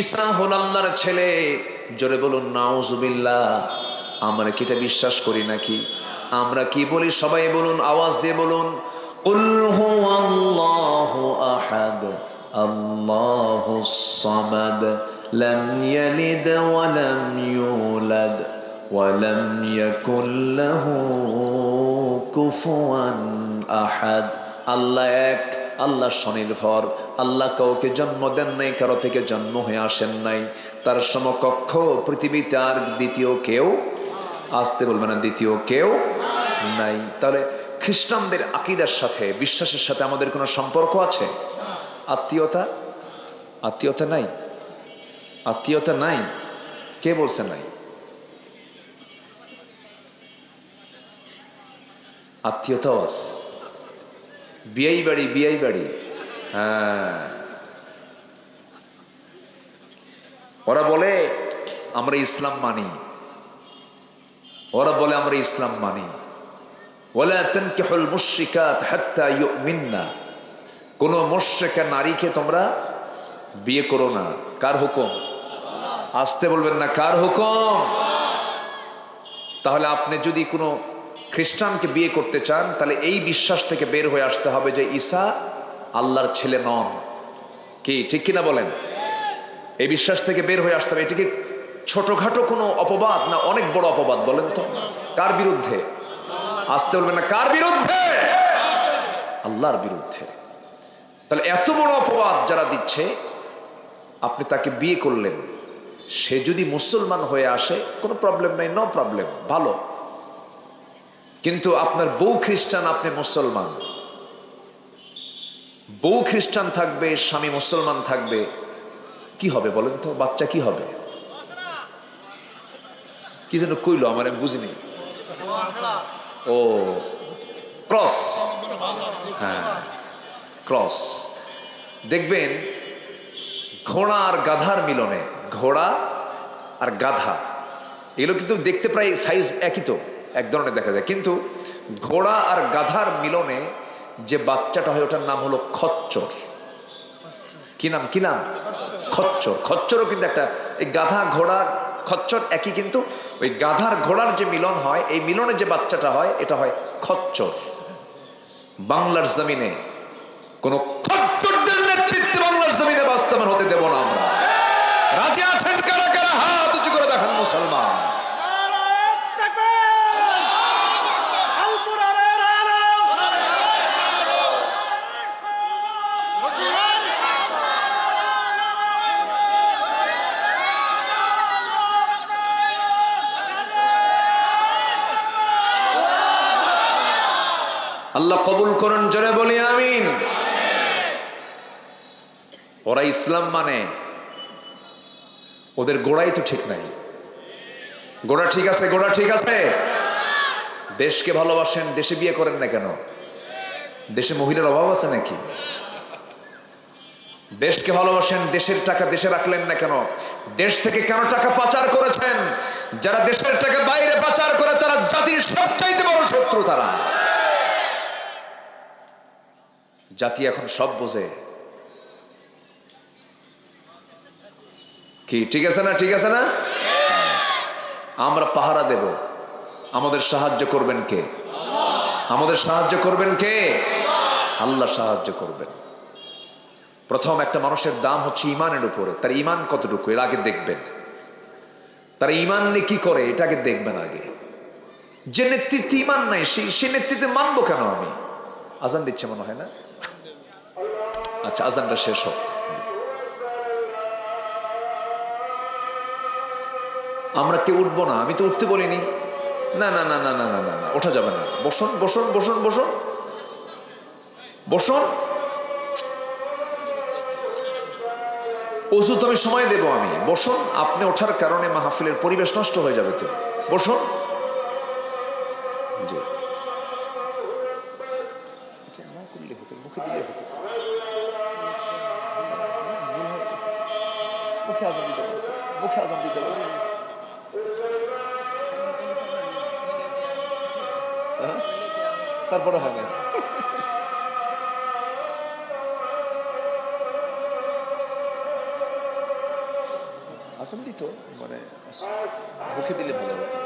ঈসা হল আল্লাহর ছেলে। জোরে বলুন নাউজুবিল্লাহ। আমরা কি এটা বিশ্বাস করি নাকি? আমরা কি বলি? সবাই বলুন, আওয়াজ দিয়ে বলুন, কুল হুয়াল্লাহু আহাদ আল্লাহুস সামাদ লাম ইয়ালিদ ওয়া লাম ইউলাদ ওয়া লাম ইয়াকুল লাহু কুফুয়ান আহাদ। আল্লাহ এক, আল্লাহ স্বনির্ভর, আল্লাহ কাউকে জন্ম দেন নাই, কারো থেকে জন্ম হয়ে আসেন নাই, তার সমকক্ষ পৃথিবীতে আর দ্বিতীয় কেউ, আসতে বলবে না, দ্বিতীয় কেউ নাই। তাহলে খ্রিস্টানদের আকীদার সাথে, বিশ্বাসের সাথে আমাদের কোনো সম্পর্ক আছে? আত্মীয়তা? আত্মীয়তা নাই, আত্মীয়তা নাই। কে বলছে নাই? আত্মীয়তাও আছে। বিয়াই বাড়ি, বিয়াই বাড়ি। হ্যাঁ, ওরা বলে আমরা ইসলাম মানি, ওরা বলে আমরা ইসলাম মানি। ওয়ালা তানকিহুল মুশরিকাত হাত্তা ইউমিননা। কোন মুশরিকা নারীকে তোমরা বিয়ে করো না। কার হুকুম? আসতে বলবেন না, কার হুকুম? তাহলে আপনি যদি কোনো খ্রিস্টানকে বিয়ে করতে চান, তাহলে এই বিশ্বাস থেকে বের হয়ে আসতে হবে যে ঈসা আল্লাহর ছেলে নন। কি ঠিক কিনা বলেন? এই বিশ্বাস থেকে বের হয়ে আসতে হবে। এটিকে ছোটখাটো কোনো অপবাদ না, অনেক বড় অপবাদ। বলেন তো কার বিরুদ্ধে? আসতে বলবেন না, কার বিরুদ্ধে? আল্লাহর বিরুদ্ধে। তাহলে এত বড় অপবাদ যারা দিচ্ছে, আপনি তাকে বিয়ে করলেন, সে যদি মুসলমান হয়ে আসে কোনো প্রবলেম নাই, নো প্রবলেম, ভালো। কিন্তু আপনার বউ খ্রিস্টান, আপনি মুসলমান, বউ খ্রিস্টান থাকবে, স্বামী মুসলমান থাকবে, কি হবে বলেন তো? বাচ্চা কি হবে? কি যেন কইলো আমার, আমি বুঝিনি। ও ক্রস, হ্যাঁ ক্রস। দেখবেন ঘোড়া আর গাধার মিলনে, ঘোড়া আর গাধা এগুলো কিন্তু দেখতে প্রায় সাইজ একই, তো এক ধরনের দেখা যায়, কিন্তু ঘোড়া আর গাধার মিলনে যে বাচ্চাটা হয় ওটার নাম হলো খচ্চর। কি নাম? কি নাম? খচ্চর। খচ্চরও কিন্তু একটা, এই গাধা ঘোড়া খচ্চর একই, কিন্তু ওই গাধার ঘোড়ার যে মিলন হয়, এই মিলনে যে বাচ্চাটা হয় এটা হয় খচ্চর। বাংলার জমিনে কোন খচ্চরদের নেতৃত্বে বাংলার জমিনে বাঁচতে মুসলমান হতে দেব না আমরা। রাজি আছেন কারা কারা? হাত উঁচু করে দেখান মুসলমান। আল্লাহ কবুল করুন, জোরে বলি আমিন। ওরা ইসলাম মানে, ওদের গোড়াই তো ঠিক নাই। গোড়া ঠিক আছে, গোড়া ঠিক আছে। দেশকে ভালোবাসেন, দেশে বিয়ে করেন না কেন? দেশে মহিলার অভাব আছে নাকি? দেশকে ভালোবাসেন, দেশের টাকা দেশে রাখলেন না কেন? দেশ থেকে কেন টাকা পাচার করেছেন? যারা দেশের টাকা বাইরে পাচার করে তারা জাতির সবচাইতে বড় শত্রু। তারা জাতি এখন সব বোঝে। কি ঠিক আছে না? ঠিক আছে না? আমরা পাহারা দেব, আমাদের সাহায্য করবেন কে? আমাদের সাহায্য করবেন কে? আল্লাহ সাহায্য করবেন। প্রথম একটা মানুষের দাম হচ্ছে ইমানের উপরে। তার ইমান কতটুকু এর আগে দেখবেন। তার ইমান নিয়ে কি করে এটা আগে দেখবেন আগে। যে নেতৃত্বে ইমান নাই সে নেতৃত্বে মানবো কেন আমি? আজান দিচ্ছে মনে হয় না? আচ্ছা, আজানটা শেষ হোক। আমরা কেউ উঠবো না। আমি তো উঠতে বলিনি। না না না না না না না না, ওঠা যাবে না। বসুন বসুন বসুন বসুন বসুন। অজু তো আমি সময় দেবো আমি। বসুন। আপনি ওঠার কারণে মাহফিলের পরিবেশ নষ্ট হয়ে যাবে তো। বসুন। জি, মুখে দিলে হতো। মুখে আজান দিতে পারতো, মুখে আজান দিতে পারতো। তারপরে হয় না। আজান দিত মানে মুখে দিলে ভালো হতো।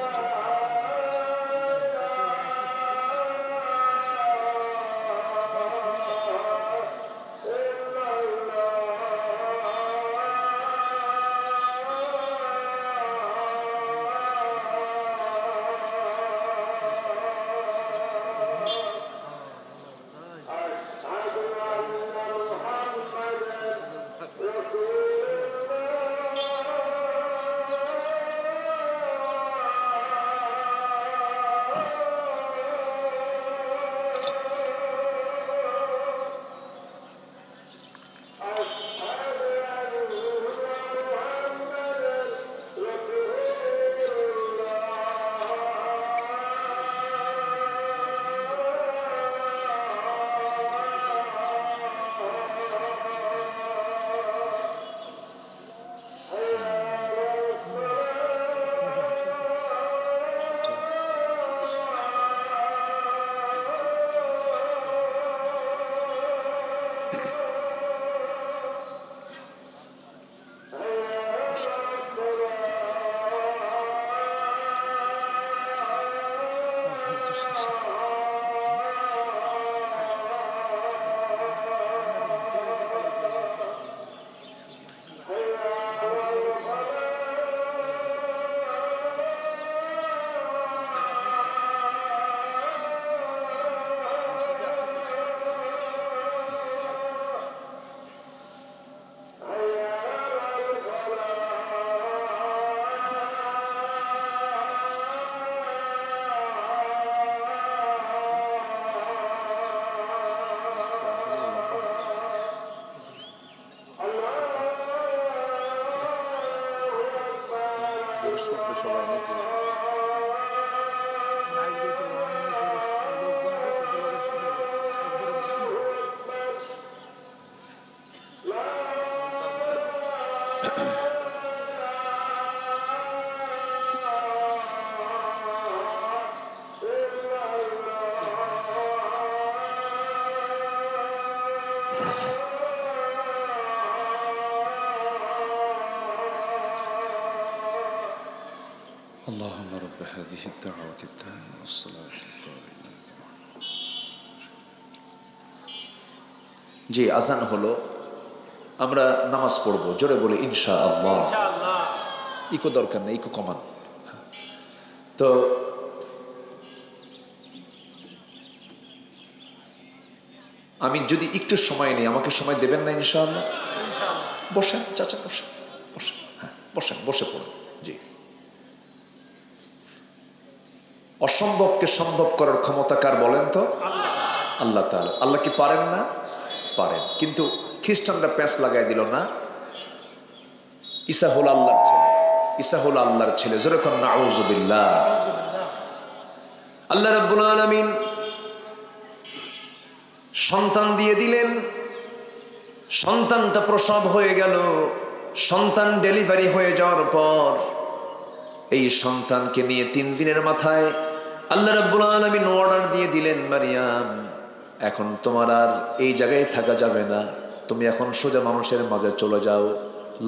সবাই নাকি اللهم رب هذه الدعوة التامة والصلاة القائمة। জি, আজান হলো। আমরা নামাজ পড়বো, জোরে বলি ইনশাআল্লাহ। ইকো দরকার নেই, ইকো কমান। তো আমি যদি একটু সময় নিই, আমাকে সময় দেবেন না ইনশাআল্লাহ? বসেন চাচা, বসেন বসেন, হ্যাঁ বসেন, বসে পড়ুন। জি, অসম্ভবকে সম্ভব করার ক্ষমতা কার বলেন তো? আল্লাহ তাআলা। আল্লাহ কি পারেন না? পারেন। কিন্তু খ্রিস্টানরা প্যাঁচ লাগাই দিল না, ঈসা হল আল্লাহর ছেলে, ঈসা হল আল্লাহর ছেলে। যেরকম নাউযুবিল্লাহ। আল্লাহ রাব্বুল আলামিন সন্তান দিয়ে দিলেন, সন্তানটা প্রসব হয়ে গেল। সন্তান ডেলিভারি হয়ে যাওয়ার পর এই সন্তানকে নিয়ে 3 দিনের মাথায় আল্লাহ রাব্বুল আলামিন অর্ডার দিয়ে দিলেন, মারিয়াম এখন তোমার আর এই জায়গায় থাকা যাবে না, তুমি এখন সোজা মানুষের মাঝে চলে যাও।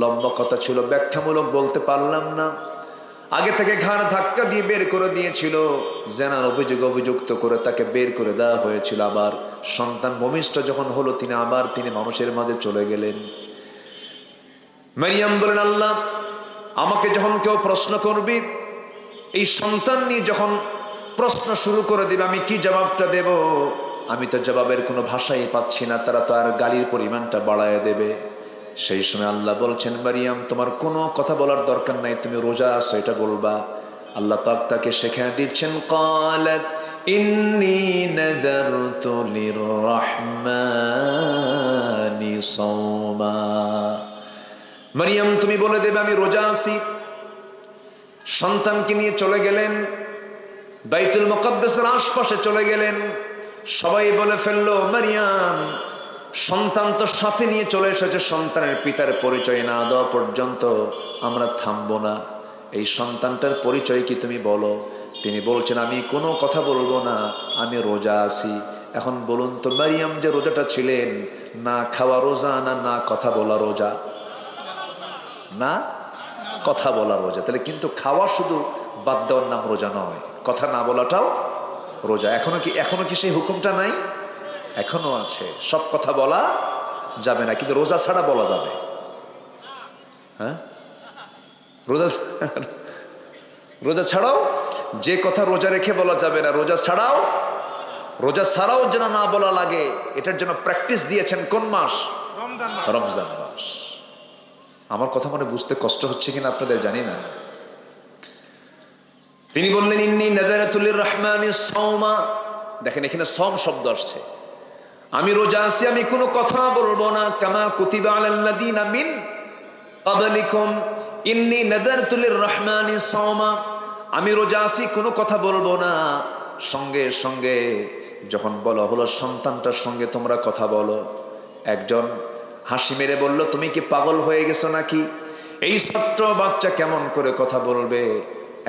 লম্বা কথা ছিল, ব্যাখ্যামূলক বলতে পারলাম না। আগে থেকে ঘাড় ধাক্কা দিয়ে বের করে দিয়েছিল, জেনার অভিযুক্ত করে তাকে বের করে দেওয়া হয়েছিল। আবার সন্তান ভূমিষ্ঠ যখন হলো, তিনি মানুষের মাঝে চলে গেলেন। মারিয়াম বলেন, আল্লাহ আমাকে যখন কেউ প্রশ্ন করবি, এই সন্তান নিয়ে যখন প্রশ্ন শুরু করে দিবে, আমি কি জবাবটা দেব? আমি তো জবাবের কোনো ভাষাই পাচ্ছি না, তারা তো আর গালির পরিমাণটা বাড়ায় দেবে। সেই সময় আল্লাহ বলছেন, মারিয়াম তোমার কোনো কথা বলার দরকার নাই, তুমি রোজা আছো এটা বলবা। আল্লাহ পাক তাকে শেখায় দিচ্ছেন, ক্বালাত ইন্নী নাযারতু লিররহমানি সাওমা। মারিয়াম তুমি বলে দেবে আমি রোজা আছি। সন্তানকে নিয়ে চলে গেলেন, বাইতুল মুকাদ্দাসের আশপাশে চলে গেলেন। সবাই বলে ফেললো, মারিয়াম সন্তান তো সাথে নিয়ে চলে এসেছে, সন্তানের পিতার পরিচয় না দেওয়া পর্যন্ত আমরা থামবো না। এই সন্তানটার পরিচয় কি তুমি বলো? তিনি বলছেন, আমি কোনো কথা বলবো না, আমি রোজা আছি। এখন বলুন তো, মারিয়াম যে রোজাটা ছিলেন, না খাওয়া রোজা না কথা বলা রোজা? না কথা বলা রোজা। তাহলে কিন্তু খাওয়া শুধু বাদ দেওয়ার নাম রোজা নয়, কথা না বলাটাও রোজা। এখনো কি সেই হুকুমটা নাই? এখনো আছে। সব কথা বলা যাবে না, কিন্তু রোজা ছাড়া বলা যাবে। হ্যাঁ, রোজা ছাড়াও যে কথা রোজা রেখে বলা যাবে না, রোজা ছাড়াও যেন না বলা লাগে, এটার জন্য প্র্যাকটিস দিয়েছেন কোন মাস? রমজান মাস। আমার কথা মনে বুঝতে কষ্ট হচ্ছে কিনা আপনাদের জানি না। তিনি বললেন, ইন্নী নাযারাতু লিররহমানি সাওমা। দেখেন এখানে সম শব্দ আসছে। আমি রোজা আছি, আমি কোনো কথা বলবো না। কামা কুতিবা আলাল্লাযীনা মিন ক্বাবলিকুম ইন্নী নাযারতু লিররহমানি সাওমা। আমি রোজা আছি, কোনো কথা বলবো না। সঙ্গে সঙ্গে যখন বলা হলো সন্তানটার সঙ্গে তোমরা কথা বলো, একজন হাসি মেরে বলল, তুমি কি পাগল হয়ে গেছো নাকি? এই ছোট্ট বাচ্চা কেমন করে কথা বলবে?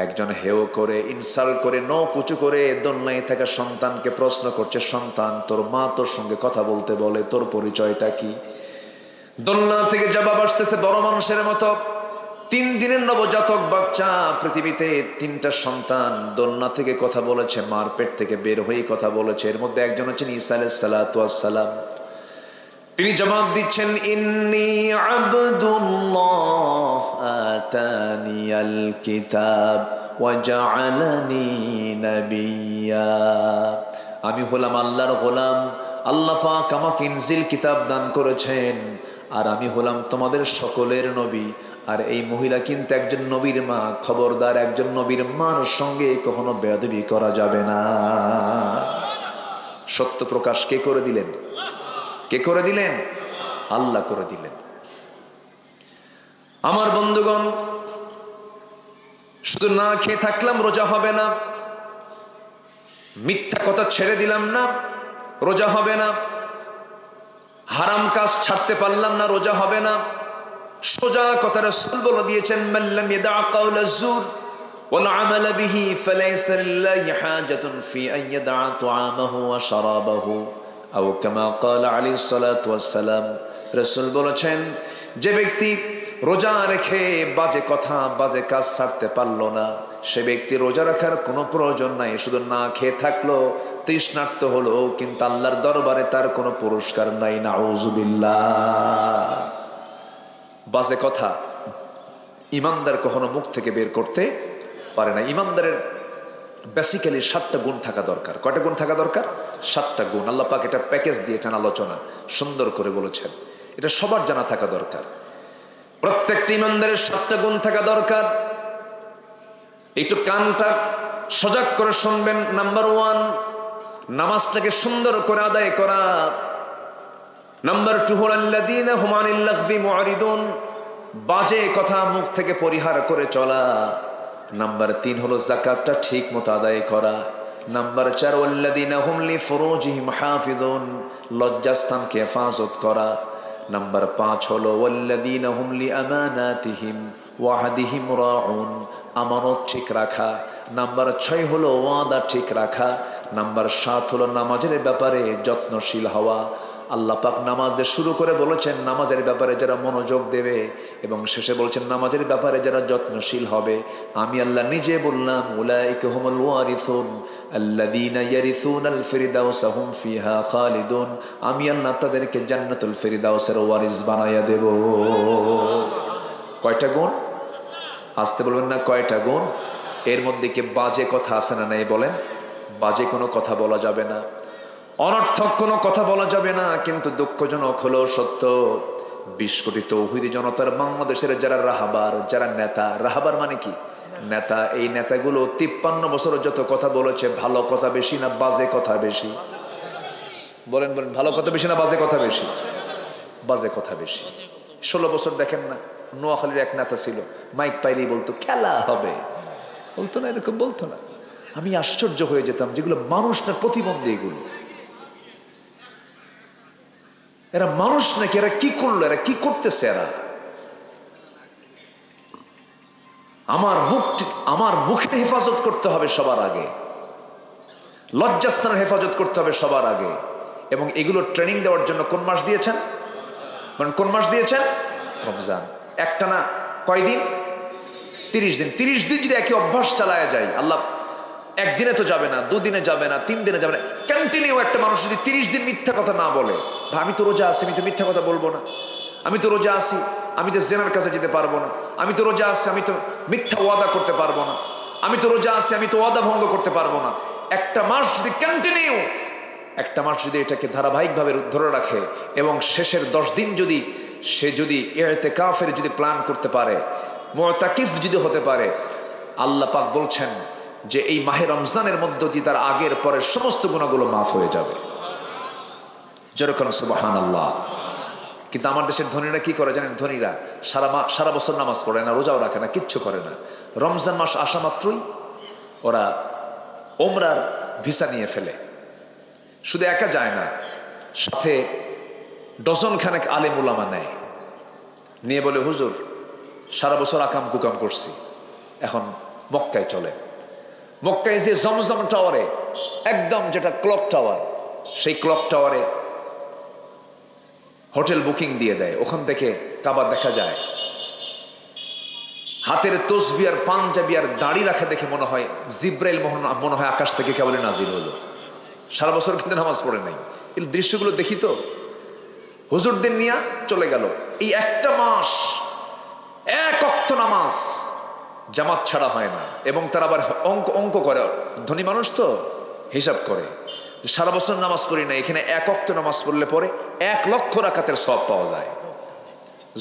একজন হেও করে, ইনসাল্ট করে, নখ উঁচু করে দোলনায় থাকা সন্তানকে প্রশ্ন করছে, সন্তান তোর মা তোর সঙ্গে কথা বলতে বলে, তোর পরিচয়টা কি? দোলনা থেকে জবাব আসতেছে বড় মানুষের মতো। 3 দিনের নবজাতক বাচ্চা, পৃথিবীতে 3টা সন্তান দোলনা থেকে কথা বলেছে, মার পেট থেকে বের হয়ে কথা বলেছে। এর মধ্যে একজন হচ্ছেন ঈসা আলাইহিস সালাতু ওয়াস সালাম। তিনি জবাব দিচ্ছেন, ইন্নী আবদুল্লাহ আতানিয়াল কিতাব ওয়া জাআলানি নাবিয়্যা। আমি হলাম আল্লাহর গোলাম, আল্লাহ পাক আমাকে ইনজিল কিতাব দান করেছেন, আর আমি হলাম তোমাদের সকলের নবী। আর এই মহিলা কিন্তু একজন নবীর মা। খবরদার, একজন নবীর মার সঙ্গে কখনো বেয়াদবি করা যাবে না। সত্য প্রকাশ কে করে দিলেন? কে করে দিলেন? আল্লাহ করে দিলেন। আমার বন্ধুগণ, শুধু না খেয়ে থাকলাম রোজা হবে না, মিথ্যা কথা ছেড়ে দিলাম না, রোজা হবে না, হারাম কাজ ছাড়তে পারলাম না, রোজা হবে না। সোজা কথা রাসূল বলে দিয়েছেন, মাল্লাম ইয়াদা কাওলা যুর ওয়াল আমালা বিহি ফালাইসা লিল্লাহি হাজাতুন ফি আন ইয়াদা তুআমাহু ওয়া শারাবাহু আও কামা ক্বালা আলাইহিস সালাতু ওয়াস সালাম। রাসূল বলেছেন, যে ব্যক্তি রোজা রেখে বাজে কথা বাজে কাজ ছাড়তে পারলো না, সে ব্যক্তি রোজা রাখার কোনো প্রয়োজন নাই। শুধু না খেয়ে থাকলো, তৃষ্ণার্ত হলো, কিন্তু আল্লাহর দরবারে তার কোনো পুরস্কার নাই। নাউযুবিল্লাহ। বাজে কথা ইমানদার কখনো মুখ থেকে বের করতে পারে না। ইমানদারের বেসিক্যালি 7টা গুণ থাকা দরকার। কয়টা গুণ থাকা দরকার? 7টা গুণ। আল্লাহ পাক এটা প্যাকেজ দিয়েছেন, আলোচনা সুন্দর করে বলেছেন। এটা সবার জানা থাকা দরকার। প্রত্যেকটা ইমানদারের 7টা গুণ থাকা দরকার। একটু কানটা সজাগ করে শুনবেন। নাম্বার 1, নামাজটাকে সুন্দর করে আদায় করা। নাম্বার 2 হল আল্লাযীনা হুম আনিল লাগযি মুআরিদুন, বাজে কথা মুখ থেকে পরিহার করে চলা। নাম্বার 3 হলো যাকাতটা ঠিক মতো আদায় করা। নাম্বার 4 ওয়াল্লাযীনা হুম লিফুরুজিহিম হাফিজুন, লজ্জাস্থানকে হেফাজত করা। নাম্বার 5 হলো ওয়াল্লাযীনা হুম লিআমানাতিহিম ওয়া আহদিহিম রাউন, আমানত ঠিক রাখা। নাম্বার 6 হলো ওয়াদা ঠিক রাখা। নাম্বার 7 হলো নামাজের ব্যাপারে যত্নশীল হওয়া। আল্লাহ পাক নামাজ দিয়ে শুরু করে বলেছেন নামাজের ব্যাপারে যারা মনোযোগ দেবে, এবং শেষে বলছেন নামাজের ব্যাপারে যারা যত্নশীল হবে, আমি আল্লাহ নিজে বললাম উলাইকা হুমুল ওয়ারিসুন আল্লাযীনা ইয়ারিসুনাল ফিরদাউসা হুম ফিহা খালিদুন, আমি আল্লাহ তাদেরকে জান্নাতুল ফিরদাউসের ওয়ারিস বানায়া দেব। কয়টা গুণ? আসতে বলবেন না, কয়টা গুণ? এর মধ্যে কি বাজে কথা আছে না নাই বলেন? বাজে কোনো কথা বলা যাবে না, অনর্থক কোনো কথা বলা যাবে না। কিন্তু দুঃখজনক হলো সত্য, 20 কোটি তৌহিদি জনতার বাংলাদেশের যারা রাহাবার, যারা নেতা, রাহাবার মানে কি? নেতা। এই নেতাগুলো 53 বছর যত কথা বলেছে, ভালো কথা বেশি না বাজে কথা বেশি? বলেন বলেন, ভালো কথা বেশি না বাজে কথা বেশি? বাজে কথা বেশি। 16 বছর দেখেন না, নোয়াখালীর এক নেতা ছিল, মাইক পাইলেই বলতো খেলা হবে, বলতো না? এরকম বলতো না? আমি আশ্চর্য হয়ে যেতাম, যেগুলো মানুষ না প্রতিবন্ধী, এগুলো এরা মানুষ নাকি? এরা কি করলো? এরা কি করতেছে? এরা আমার মুখের হেফাজত করতে হবে সবার আগে, লজ্জাস্থানের হেফাজত করতে হবে সবার আগে। এবং এগুলো ট্রেনিং দেওয়ার জন্য কোন মাস দিয়েছেন? মানে কোন মাস দিয়েছেন? রমজান। একটা না, কয়দিন? 30 দিন। 30 দিন যদি একই অভ্যাস চালায়া যায়, আল্লাহ একদিনে তো যাবে না, 2 দিনে যাবে না, 3 দিনে যাবে না, কন্টিনিউ একটা মানুষ যদি 30 দিন মিথ্যা কথা না বলে, আমি তো রোজা আছি, আমি তো মিথ্যা কথা বলবো না, আমি তো রোজা আছি, আমি তো জেনার কাছে যেতে পারবো না, আমি তো রোজা আছি, আমি তো মিথ্যা ওয়াদা করতে পারবো না, আমি তো রোজা আছি, আমি তো ওয়াদা ভঙ্গ করতে পারবো না। একটা মাস যদি কন্টিনিউ, একটা মাস যদি এটাকে ধারাবাহিকভাবে ধরে রাখে, এবং শেষের 10 দিন যদি সে যদি ইতিকাফের যদি প্ল্যান করতে পারে, মুতাকিফ যদি হতে পারে, আল্লাহ পাক বলছেন যে এই মাহে রমজানের মধ্য দিয়ে তার আগের পরের সমস্ত গুনাহগুলো মাফ হয়ে যাবে। যেরকম সুবহানাল্লাহ। কিন্তু আমার দেশের ধনীরা কি করে জানেন? ধনীরা সারা বছর নামাজ পড়ে না, রোজাও রাখে না, কিচ্ছু করে না। রমজান মাস আসা মাত্রই ওরা ওমরার ভিসা নিয়ে ফেলে। শুধু একা যায় না, সাথে ডজন খানেক আলেম উলামা নেয়, নিয়ে বলে হুজুর সারা বছর আকাম কুকাম করছি, এখন মক্কায় চলে। মক্কায় যে জমজম টাওয়ারে, একদম যেটা ক্লক টাওয়ার, সেই ক্লক টাওয়ারে হোটেল বুকিং দিয়ে দেয়। ওখান থেকে কাবা দেখা যায়। হাতের তসবি আর পাঞ্জাবি আর দাড়ি রাখা দেখে মনে হয় জিব্রাইল মনে হয় আকাশ থেকে কেবল নাজিল হলো। সারা বছর কিন্তু নামাজ পড়ে নাই। এই দৃশ্যগুলো দেখি তো, হুজুরদের নিয়ে চলে গেল। এই একটা মাস এক ওয়াক্ত নামাজ জামাত ছাড়া হয় না, এবং তারা আবার অঙ্ক করে, ধনী মানুষ তো হিসাব করে, সারা বছর নামাজ পড়ি না, এখানে এক ওয়াক্ত নামাজ পড়লে পরে 1 লক্ষ রাকাতের সওয়াব পাওয়া যায়।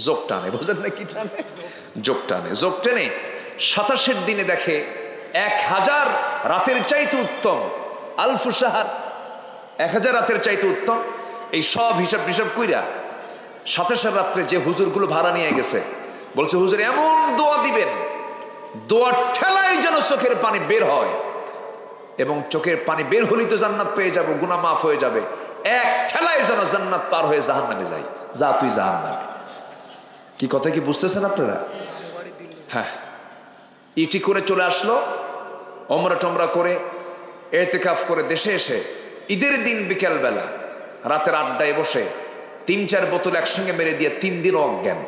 যোগ টানে, বুঝলেন না? কি টানে? যোগ টানে। যোগ টেনে 27 দিনে দেখে 1000 রাতের চাইতে উত্তম, আলফু শাহর, 1000 রাতের চাইতে উত্তম। এই সব হিসাব কইরা 27 রাত্রে যে হুজুরগুলো ভাড়া নিয়ে গেছে, বলছে হুজুর এমন দোয়া দিবেন, দোয়ার ঠেলায় যেন চোখের পানি বের হয়, এবং চোখের পানি বের হলেই তো জান্নাত পেয়ে যাব, গুনাহ মাফ হয়ে যাবে। এক ঠেলায় যেন জান্নাত পার হয়ে জাহান্নামে যাই। যা তুই জাহান্নামে। কি কথা কি বুঝতেছেন আপনারা? হ্যাঁ, ইটি করে চলে আসলো, ওমরা টমরা করে ইতিকাফ করে দেশে এসে ঈদের দিন বিকেল বেলা রাতের আড্ডায় বসে 3-4 বোতল একসঙ্গে মেরে দিয়ে 3 দিন অজ্ঞান।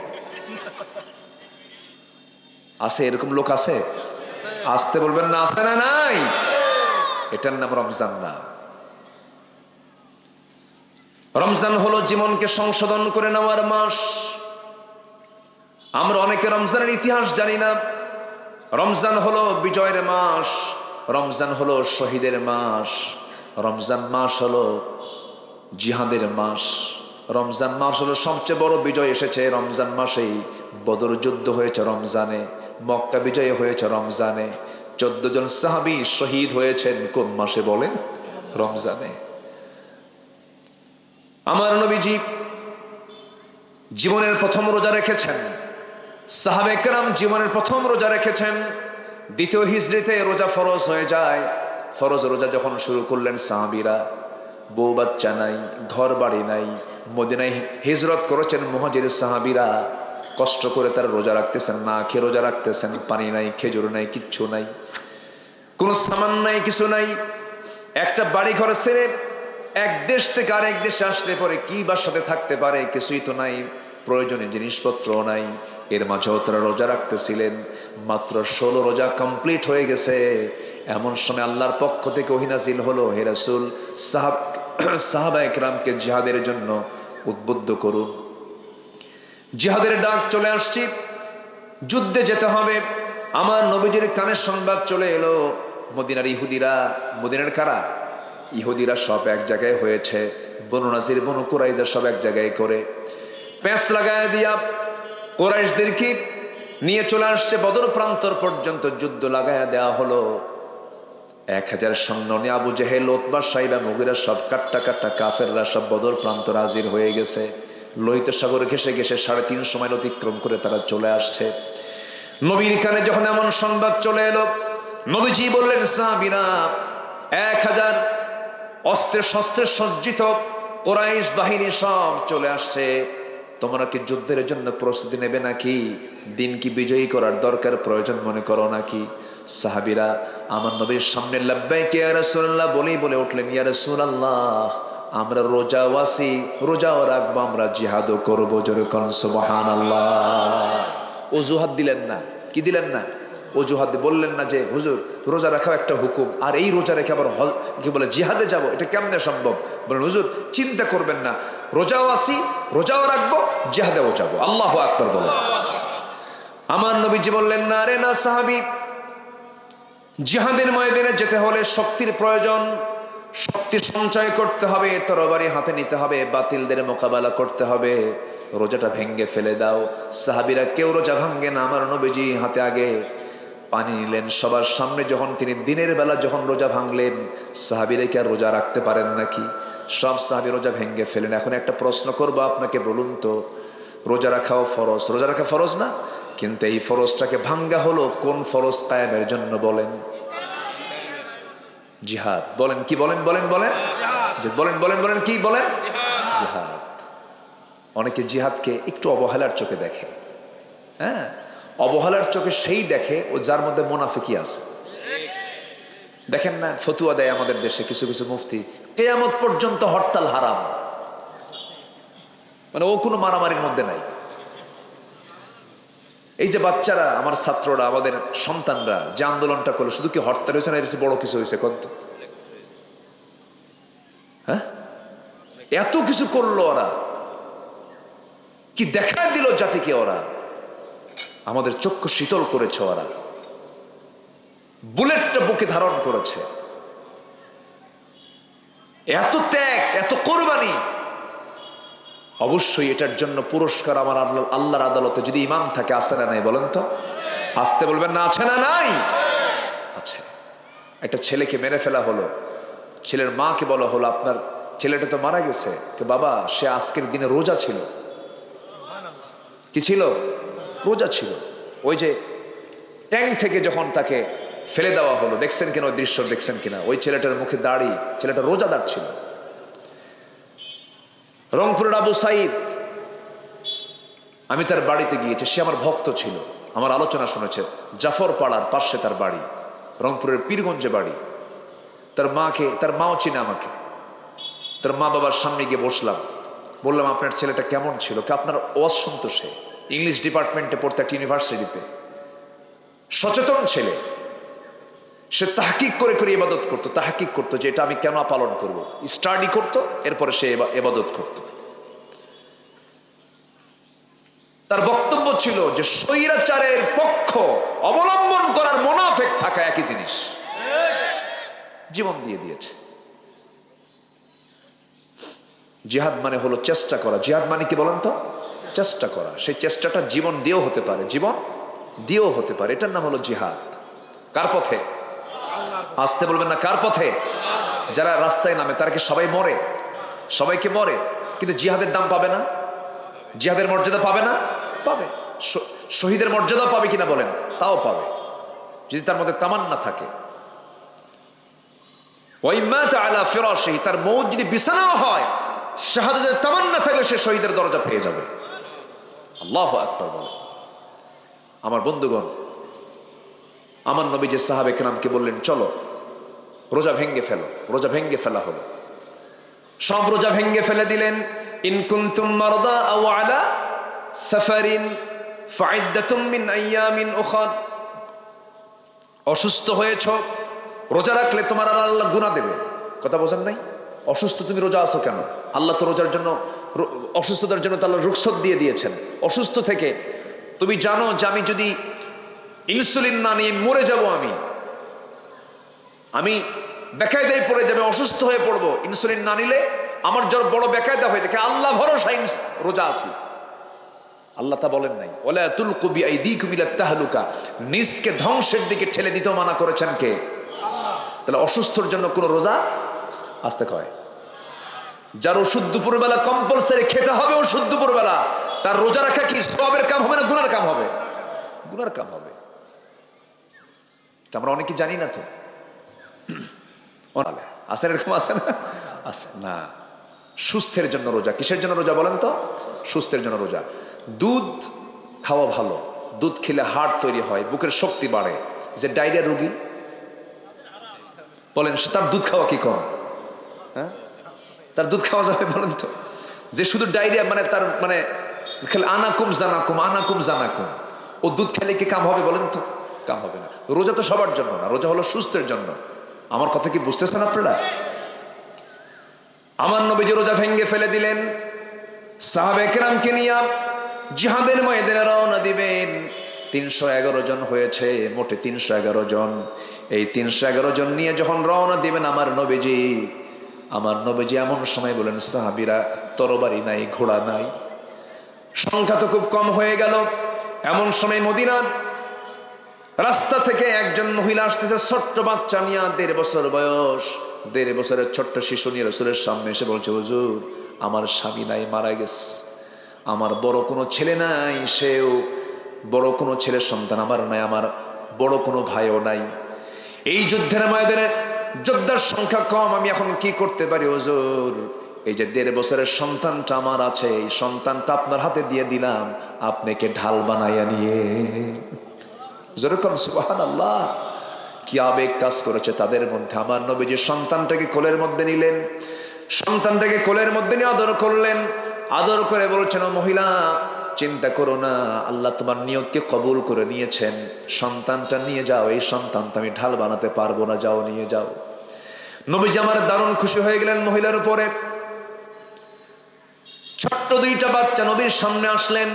আছে এরকম লোক? আছে? আসতে বলবেন না, আছে না নাই? এটার নাম রমজান না। রমজান হলো জীবনকে সংশোধন করে নেওয়ার মাস। আমরা অনেকে রমজানের ইতিহাস জানি না। রমজান হলো বিজয়ের মাস, রমজান হলো শহীদের মাস, রমজান মাস হলো জিহাদের মাস, রমজান মাস হলো সবচেয়ে বড় বিজয় এসেছে রমজান মাসেই। বদর যুদ্ধ হয়েছে রমজানে, মক্কা বিজয় হয়েছে রমজানে, 14 জন সাহাবী শহীদ হয়েছেন কোন মাসে বলেন? রমজানে। আমার নবীজি জীবনের প্রথম রোজা রেখেছেন, সাহাবে কেরাম জীবনের প্রথম রোজা রেখেছেন। দ্বিতীয় হিজরিতে রোজা ফরজ হয়ে যায়। ফরজ রোজা যখন শুরু করলেন সাহাবীরা, বউ বাচ্চা নাই, ঘর বাড়ি নাই, মদিনায় হিজরত করেছেন মুহাজির সাহাবীরা, কষ্ট করে তারা রোজা রাখতেছেন, না খেয়ে রোজা রাখতেছেন। পানি নাই, খেজুর নাই, কিচ্ছু নাই, কোনো সামান নাই, কিছু নাই। একটা বাড়ি ঘর ছেড়ে এক দেশ থেকে আরেক দেশে আসলে পরে কি বা সাথে থাকতে পারে? কিছুই তো নাই, প্রয়োজনীয় জিনিসপত্র নাই। এর মাঝেও তারা রোজা রাখতেছিলেন। মাত্র 16 রোজা কমপ্লিট হয়ে গেছে। এমন সময় আল্লাহর পক্ষ থেকে ওহী নাযিল হলো, হে রাসূল, সাহাবায়ে কেরামকে জিহাদের জন্য উদ্বুদ্ধ করুন। জিহাদের ডাক চলে আসছে, যুদ্ধে যেতে হবে। আমার নবীজির কানে সংবাদ চলে এলো, মদিনার ইহুদিরা, মদিনার কারা? ইহুদিরা সব এক জায়গায় হয়েছে, বনু নাজির, বনু কুরাইজা সব এক জায়গায় করে প্যাঁচ লাগায় দিয়া কুরাইশদেরকে নিয়ে চলে আসছে বদর প্রান্তর পর্যন্ত। যুদ্ধ লাগায়া দেওয়া হলো। 1000 সৈন্য নিয়ে আবু জেহেল, উতবা, সাইবা, মুগিরা সব কাট্টা কাট্টা কাফেররা সব বদর প্রান্তর হাজির হয়ে গেছে। লোহিত সাগর ঘেসে ঘেসে 3.5 মাইল অতিক্রম করে তারা চলে আসছে। নবীর কানে যখন এমন সংবাদ চলে এলো, নবীজি বললেন, সাহাবীরা, 1000 অস্ত্রে শস্ত্রে সজ্জিত কুরাইশ বাহিনী সব চলে আসছে। তোমরা কি যুদ্ধের জন্য প্রস্তুতি নেবে নাকি? দিন কি বিজয়ী করার দরকার প্রয়োজন মনে করো নাকি? সাহাবীরা আমার নবীর সামনে লাব্বাইক ইয়া রাসূলুল্লাহ বলেই বলে উঠলেন, ইয়া রাসূলুল্লাহ, আমরা রোজাও আছি, রোজাও রাখবো, আমরা জিহাদও করবো। জোরে কোন সুবহানাল্লাহ। অজুহাত দিলেন না, কি দিলেন না? অজুহাত বললেন না যে হুজুর রোজা রাখাও একটা হুকুম, আর এই রোজা রেখে আবার কি বলে জিহাদে যাব, এটা কেমনে সম্ভব? বলেন, হুজুর চিন্তা করবেন না, রোজাও আসি, রোজাও রাখবো, জিহাদেও যাব। আল্লাহু আকবার বলেন। আমার নবীজি বললেন, না রে না সাহাবী, জিহাদের ময়দানে যেতে হলে শক্তির প্রয়োজন, শক্তি সঞ্চয় করতে হবে, তরবারি হাতে নিতে হবে, বাতিলদের মোকাবেলা করতে হবে। রোজাটা ভেঙ্গে ফেলে দাও। সাহাবীরা কেউ রোজা ভাঙ্গে না। আমার নবীজি হাতে আগে পানি নিলেন সবার সামনে। যখন তিনি দিনের বেলা যখন রোজা ভাঙলেন, সাহাবীরা কি আর রোজা রাখতে পারেন নাকি? সব সাহাবী রোজা ভেঙ্গে ফেলেন। এখন একটা প্রশ্ন করবো আপনাকে, বলুন তো, রোজা রাখাও ফরজ, রোজা রাখা ফরজ না? কিন্তু এই ফরজটাকে ভাঙ্গা হলো কোন ফরজ কায়েমের জন্য বলেন? জিহাদ। বলেন কি বলেন? বলেন বলেন বলেন বলেন বলেন কি বলেন? জিহাদ। অনেকে জিহাদকে একটু অবহেলার চোখে দেখে। হ্যাঁ, অবহেলার চোখে সেই দেখে ও যার মধ্যে মুনাফিকি আছে। দেখেন না, ফতুয়া দেয় আমাদের দেশে কিছু কিছু মুফতি, কিয়ামত পর্যন্ত হরতাল হারাম। মানে ও কোনো মারামারির মধ্যে নাই। এই যে বাচ্চারা, আমার ছাত্ররা, আমাদের সন্তানরা যে আন্দোলনটা করলো, শুধু কি হরতাল হয়েছে না, এর বড় কিছু হয়েছে? কত হ্যাঁ, এত কিছু করলো ওরা, কি দেখায় দিল জাতিকে ওরা। আমাদের চক্ষু শীতল করেছে ওরা, বুলেটটা বুকে ধারণ করেছে। এত ত্যাগ, এত কোরবানি, অবশ্যই এটার জন্য পুরস্কার আমার আল্লাহর আদালতে যদি ঈমান থাকে, আছে না নাই বলেন তো? আসতে বলবেন না, আছে না নাই? আছে। একটা ছেলেকে মেরে ফেলা হলো, ছেলের মাকে বলা হলো, আপনার ছেলেটা তো মারা গেছে। বাবা, সে আজকের দিনে রোজা ছিল। কি ছিল? রোজা ছিল। ওই যে ট্যাঙ্ক থেকে যখন তাকে ফেলে দেওয়া হলো, দেখছেন কিনা ওই দৃশ্য? দেখছেন কিনা? ওই ছেলেটার মুখে দাড়ি, ছেলেটা রোজাদার ছিল। রংপুরের আবু সাইদ, আমি তার বাড়িতে গিয়েছি, সে আমার ভক্ত ছিল, আমার আলোচনা শুনেছে। জাফর পাড়ার পাশে তার বাড়ি, রংপুরের পীরগঞ্জে বাড়ি। তার মাকে, তার মাও চিনে আমাকে। তার মা বাবার সামনে গিয়ে বসলাম, বললাম, আপনার ছেলেটা কেমন ছিল? আপনার ওয়াজ শুনতো সে, ইংলিশ ডিপার্টমেন্টে পড়তো একটা ইউনিভার্সিটিতে। সচেতন ছেলে, সে তাহকিক করে করে ইবাদত করতো, তাহকিক করতো যে এটা আমি কেন পালন করব, স্টাডি করতো, এরপরে সে ইবাদত করতো। তার বক্তব্য ছিল যে স্বৈরাচারের পক্ষ অবলম্বন করার মুনাফিক থাকা একই জিনিস। জীবন দিয়ে দিয়েছে। জিহাদ মানে হলো চেষ্টা করা। জিহাদ মানে কি বলেন তো? চেষ্টা করা। সেই চেষ্টাটা জীবন দিয়েও হতে পারে, জীবন দিয়েও হতে পারে। এটার নাম হলো জিহাদ। কার পথে? আসতে বলবেন না, কার পথে? যারা রাস্তায় নামে তারা কি সবাই মরে? সবাইকে মরে, কিন্তু জিহাদের দাম পাবে না? জিহাদের মর্যাদা পাবে না? পাবে। শহীদের মর্যাদা পাবে কিনা বলেন? তাও পাবে, যদি তার মধ্যে তামান্না থাকে। তার মৌত যদি বিছানাও হয়, শাহাদাতের তামান্না থাকলে সে শহীদের দরজা পেয়ে যাবে। আল্লাহু আকবার বলে। আমার বন্ধুগণ, আমার নবী যে সাহাবে কেরামকে বললেন চলো রোজা ভেঙ্গে ফেলো, রোজা ভেঙ্গে ফেলা হলো। সব রোজা ভেঙ্গে ফেলে দিলেন। ইন কুনতুম মারদা আও আলা সাফারিন ফাইদ্দাতুম মিন আইয়ামিন উখর। অসুস্থ হয়েছ, রোজা রাখলে তোমার আর আল্লাহ গুনাহ দেবে। কথা বোঝেন নাই? অসুস্থ তুমি রোজা আছো কেন? আল্লাহ তো রোজার জন্য, অসুস্থতার জন্য তো আল্লাহ রুখসত দিয়ে দিয়েছেন। অসুস্থ থেকে তুমি জানো যে আমি যদি ইনসুলিন না নিয়ে মরে যাব, আমি বেকায়দায় পড়ে যাবে, অসুস্থ হয়ে পড়বো। ইনসুলিন না নিলে আমার জ্বর বড় বেকায়দা হয়ে যায়। আল্লাহ ভরসা রোজা আছি। আল্লাহ তা বলেন নাই ওয়ালা তুলকু বিআইদিকুম ইলা তাহলুকা, নিজকে ধ্বংসের দিকে ঠেলে দিতে মানা করেছেন কে? তাহলে অসুস্থর জন্য কোন রোজা আসতে কয়? যার ওষুধ দুপুরবেলা কম্পালসারি খেতে হবে, ওষুধ দুপুরবেলা, তার রোজা রাখা কি সওয়াবের কাম হবে না গুনার কাম হবে? গুনার কাম হবে। আমরা অনেকে জানি না তো। আছে এরকম, আছে না? আছে না। সুস্থের জন্য রোজা। কিসের জন্য রোজা বলেন তো? সুস্থের জন্য রোজা। দুধ খাওয়া ভালো। দুধ খেলে হাড় তৈরি হয়, বুকের শক্তি বাড়ে। যে ডায়রিয়া রোগী বলেন, তার দুধ খাওয়া কি কম? হ্যাঁ, তার দুধ খাওয়া যাবে বলেন তো? যে শুধু ডায়রিয়া মানে তার মানে খেলে আনাকুম জানাকুম আনাকুম জানাকুম, ও দুধ খেলে কি কাম হবে বলেন তো? কাম হবে না। রোজা তো সবার জন্য না, রোজা হলো সুস্থের জন্য। আমার কথা কি বুঝতেছেন আপনারা? আমার নবীজি রোজা ভেঙ্গে ফেলে দিলেন। সাহাবে কেরামকে নিয়ে জিহাদের ময়দানে রওনা দিবেন। 311 জন হয়েছে, মোটে 311 জন। এই 311 জন নিয়ে যখন রওনা দিবেন আমার নবীজি এমন সময় বলেন, সাহাবীরা তরবারি নাই, ঘোড়া নাই, সংখ্যা তো খুব কম হয়ে গেল। এমন সময় মদিনার রাস্তা থেকে একজন মহিলা আসতেছে, ছোট্ট বাচ্চা নিয়ে, 1.5 বছর বয়স। 1.5 বছরের ছোট্ট শিশু নিয়ে রাসূলের সামনে এসে বলছে, হুজুর আমার স্বামী নাই, মারা গেছে। আমার বড় কোনো ছেলে নাই, সেও বড় কোনো ছেলের সন্তান আমার নাই, আমার বড় কোনো ভাইও নাই। এই যুদ্ধের ময়দানে যোদ্ধার সংখ্যা কম, আমি এখন কি করতে পারি হুজুর? এই যে 1.5 বছরের সন্তানটা আমার আছে, এই সন্তানটা আপনার হাতে দিয়ে দিলাম, আপনাকে ঢাল বানাইয়া নিয়ে। যেরকম সুবহানাল্লাহ, কি আবেগ কাজ করেছে তাদের মধ্যে। আমার নবীজি সন্তানটাকে কোলের মধ্যে নিলেন, সন্তানটাকে কোলের মধ্যে নিয়ে আদর করলেন। আদর করে বলছেন, ও মহিলা চিন্তা করো না, আল্লাহ তোমার নিয়তকে কবুল করে নিয়েছেন। সন্তানটা নিয়ে যাও, এই সন্তানটা আমি ঢাল বানাতে পারবো না, যাও নিয়ে যাও। নবীজি আমার দারুণ খুশি হয়ে গেলেন মহিলার উপরে। ছোট্ট 2টা বাচ্চা নবীর সামনে আসলেন,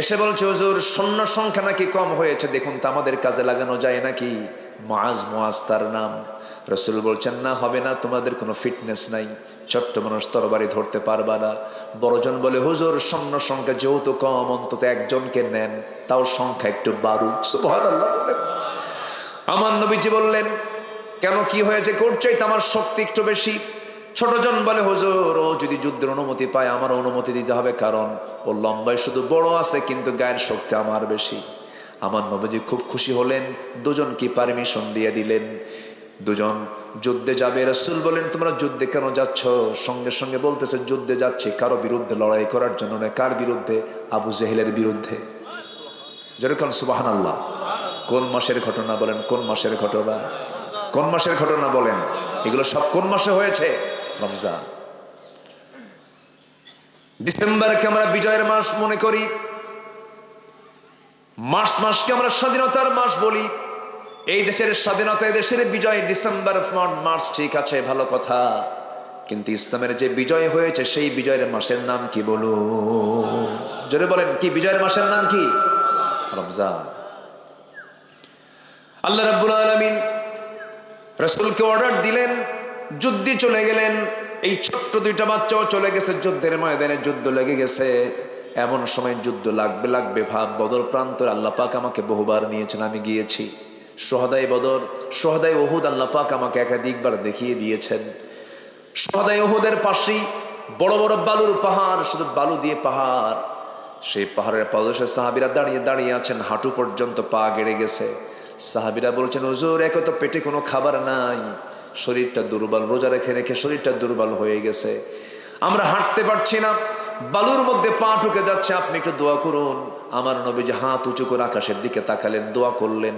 এসে বলছে, হুজুর সৈন্য সংখ্যা নাকি কম হয়েছে, দেখুন তো আমাদের কাজে লাগানো যায় নাকি? মুআজ তার নাম। রাসূল বলছেন, না হবে না, তোমাদের কোনো ফিটনেস নাই, ছোট্ট মানুষ তরবারি ধরতে পারবা না। বড়জন বলে, হুজুর সৈন্য সংখ্যা যেহেতু কম, অন্তত একজনকে নেন, তাও সংখ্যা একটু বাড়ুক। সুবহানাল্লাহ বলেন। আমার নবীজি বললেন, কেন কি হয়েছে? কোর চাইতে আমার শক্তি একটু বেশি। ছোটজন বলে, হুজুর ও যদি যুদ্ধের অনুমতি পায় আমার অনুমতি দিতে হবে, কারণ ও লম্বায় শুধু বড় আছে কিন্তু গায়ের শক্তি আমার বেশি। আমার নবীজি খুব খুশি হলেন, দুজনকে পারমিশন দিয়ে দিলেন। দুজন যুদ্ধে যাবে। রাসূল বলেন, তোমরা যুদ্ধে কেন যাচ্ছ? সঙ্গে সঙ্গে বলতেছে, যুদ্ধে যাচ্ছি কারো বিরুদ্ধে লড়াই করার জন্য নয়। কার বিরুদ্ধে? আবু জেহেলের বিরুদ্ধে। যেরকম সুবহানাল্লাহ। কোন মাসের ঘটনা বলেন? কোন মাসের ঘটনা? কোন মাসের ঘটনা বলেন? এগুলো সব কোন মাসে হয়েছে? রমজান। ডিসেম্বরকে আমরা বিজয়ের মাস মনে করি, মার্চ মাসকে আমরা স্বাধীনতার মাস বলি। এই দেশের স্বাধীনতা, এই দেশের বিজয় ডিসেম্বর, মার্চ, ঠিক আছে, ভালো কথা। কিন্তু ইসলামের যে বিজয় হয়েছে সেই বিজয়ের মাসের নাম কি বলো, জোরে বলেন, কি বিজয়ের মাসের নাম কি? রমজান। আল্লাহ রাব্বুল আলামিন রাসূলকে অর্ডার দিলেন, যুদ্ধে চলে গেলেন। এই ছোট্ট দুইটা বাচ্চাও চলে গেছে যুদ্ধের ময়দানে, যুদ্ধ লেগে গেছে। এমন সময় যুদ্ধ লাগবে ভাব, বদর প্রান্তরে আল্লাহ পাক আমাকে বহুবার নিয়েছেন, আমি গিয়েছি। সোহাদাই বদর, সোহাদাই উহুদ আল্লাহ পাক আমাকে একাধিকবার দেখিয়ে দিয়েছেন। সোহাদাই উহুদের পাশেই বড় বড় বালুর পাহাড়, শুধু বালু দিয়ে পাহাড়। সেই পাহাড়ের পাদদেশে সাহাবীরা দাঁড়িয়ে দাঁড়িয়ে আছেন, হাঁটু পর্যন্ত পা গেড়ে গেছে। সাহাবীরা বলছেন, হুজুর একে তো পেটে কোনো খাবার নাই, শরীরটা দুর্বল, রোজা রেখে রেখে শরীরটা দুর্বল হয়ে গেছে, আমরা হাঁটতে পারছি না, বালুর মধ্যে পা ঢুকে যাচ্ছে, আপনি একটু দোয়া করুন। আমার নবীজি হাত উঁচু করে আকাশের দিকে তাকালেন, দোয়া করলেন।